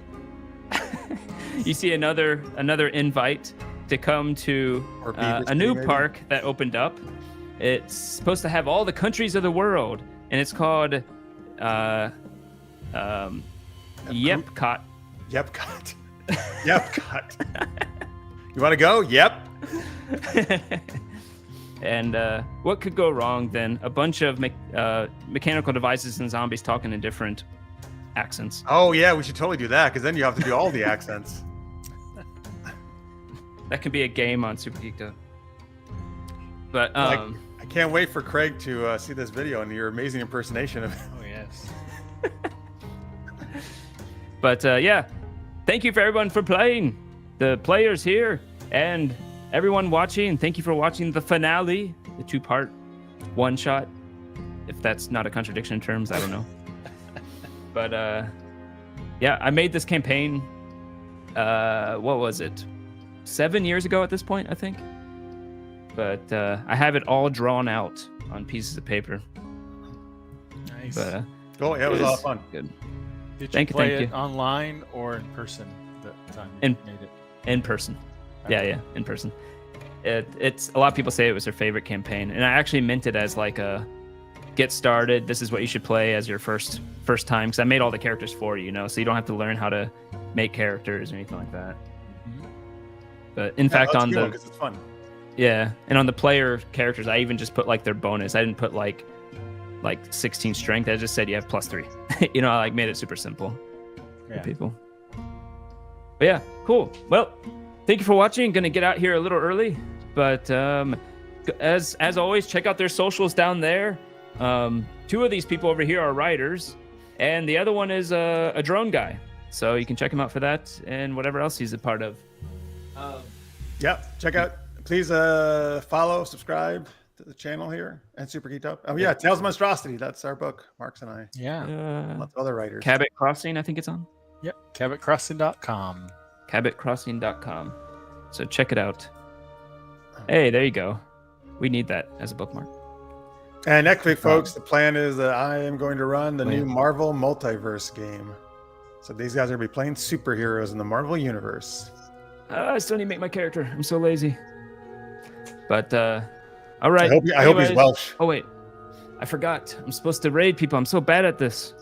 S2: You see another invite to come to
S1: Or Beaver
S2: a new
S1: City, maybe?
S2: park that opened up. It's supposed to have all the countries of the world, and it's called Yepcot.
S1: Yepcot. Yepcot. You want to go? Yep.
S2: And what could go wrong then? A bunch of mechanical devices and zombies talking in different accents.
S1: Oh yeah, we should totally do that because then you have to do all the accents.
S2: That could be a game on Super Geeked Up. But
S1: I can't wait for Craig to see this video and your amazing impersonation of it.
S3: Oh yes.
S2: But yeah, thank you for everyone for playing. The players here and everyone watching. Thank you for watching the finale, the 2-part one-shot. If that's not a contradiction in terms, I don't know. But yeah, I made this campaign. What was it? 7 years ago at this point, I think. But I have it all drawn out on pieces of paper.
S3: Nice.
S2: But
S1: Cool. Yeah, it was a lot of fun.
S2: good.
S3: Did
S2: thank
S3: you
S2: you,
S3: play
S2: thank
S3: it
S2: you.
S3: online or in person that time you
S2: In-
S3: made it?
S2: In person. Yeah, in person. It's a lot of people say it was their favorite campaign, and I actually meant it as like a get started. This is what you should play as your first time, because I made all the characters for you, so you don't have to learn how to make characters or anything like that.
S3: Mhm.
S2: But in fact, on the
S1: because it's fun.
S2: and on the player characters, I even just put like their bonus. I didn't put like 16 strength. I just said you have +3. I like made it super simple for
S3: Yeah.
S2: people. But yeah, cool. Well, thank you for watching. Gonna get out here a little early, but as always, check out their socials down there. 2 of these people over here are writers, and the other one is a drone guy. So you can check him out for that and whatever else he's a part of.
S1: Yep. Check out. Please follow, subscribe to the channel here and Super Geeked Up. Oh yeah, Tales of Monstrosity. That's our book, Marks and I.
S3: Yeah.
S1: Lots of other writers.
S2: Cabot Crossing, I think it's on.
S3: Yep. CabotCrossing.com.
S2: CabotCrossing.com. So check it out. Hey, there you go. We need that as a bookmark.
S1: And next week, folks, the plan is that I am going to run the new Marvel Multiverse game. So these guys are going to be playing superheroes in the Marvel Universe.
S2: I still need to make my character. I'm so lazy. But all right.
S1: I hope he's
S2: Anyways-
S1: Welsh.
S2: Oh wait, I forgot. I'm supposed to raid people. I'm so bad at this.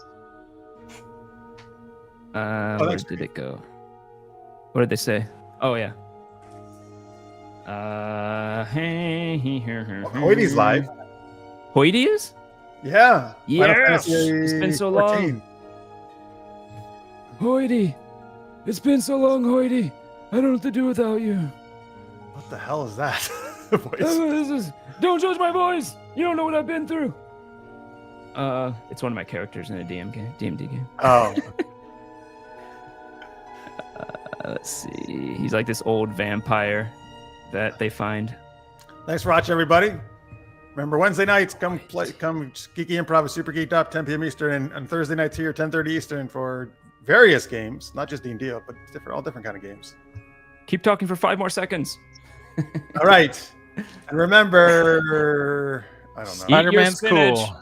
S2: Where
S1: that's
S2: did it go? What did they say? Oh yeah.
S1: Hoyt's live.
S2: Hoyty is?
S1: Yeah. Final
S2: Yes!
S1: Fantasy
S2: It's been so
S1: 14.
S2: Hoyty, it's been so long, Hoyty. I don't know what to do without you.
S1: What the hell is that? Voice.
S2: Don't judge my voice. You don't know what I've been through. It's one of my characters in a DMD game.
S1: Oh,
S2: Let's see. He's like this old vampire that they find.
S1: thanks for watching, everybody. Remember, Wednesday nights, come Geeky Improv with Super Geeked Up, 10 p.m. Eastern, and Thursday nights here, 10:30 Eastern, for various games, not just D&D, but all different kind of games.
S2: Keep talking for 5 more seconds.
S1: All right, and remember, I don't know.
S2: Eat your
S3: Spider-Man's
S2: spinach.
S3: cool.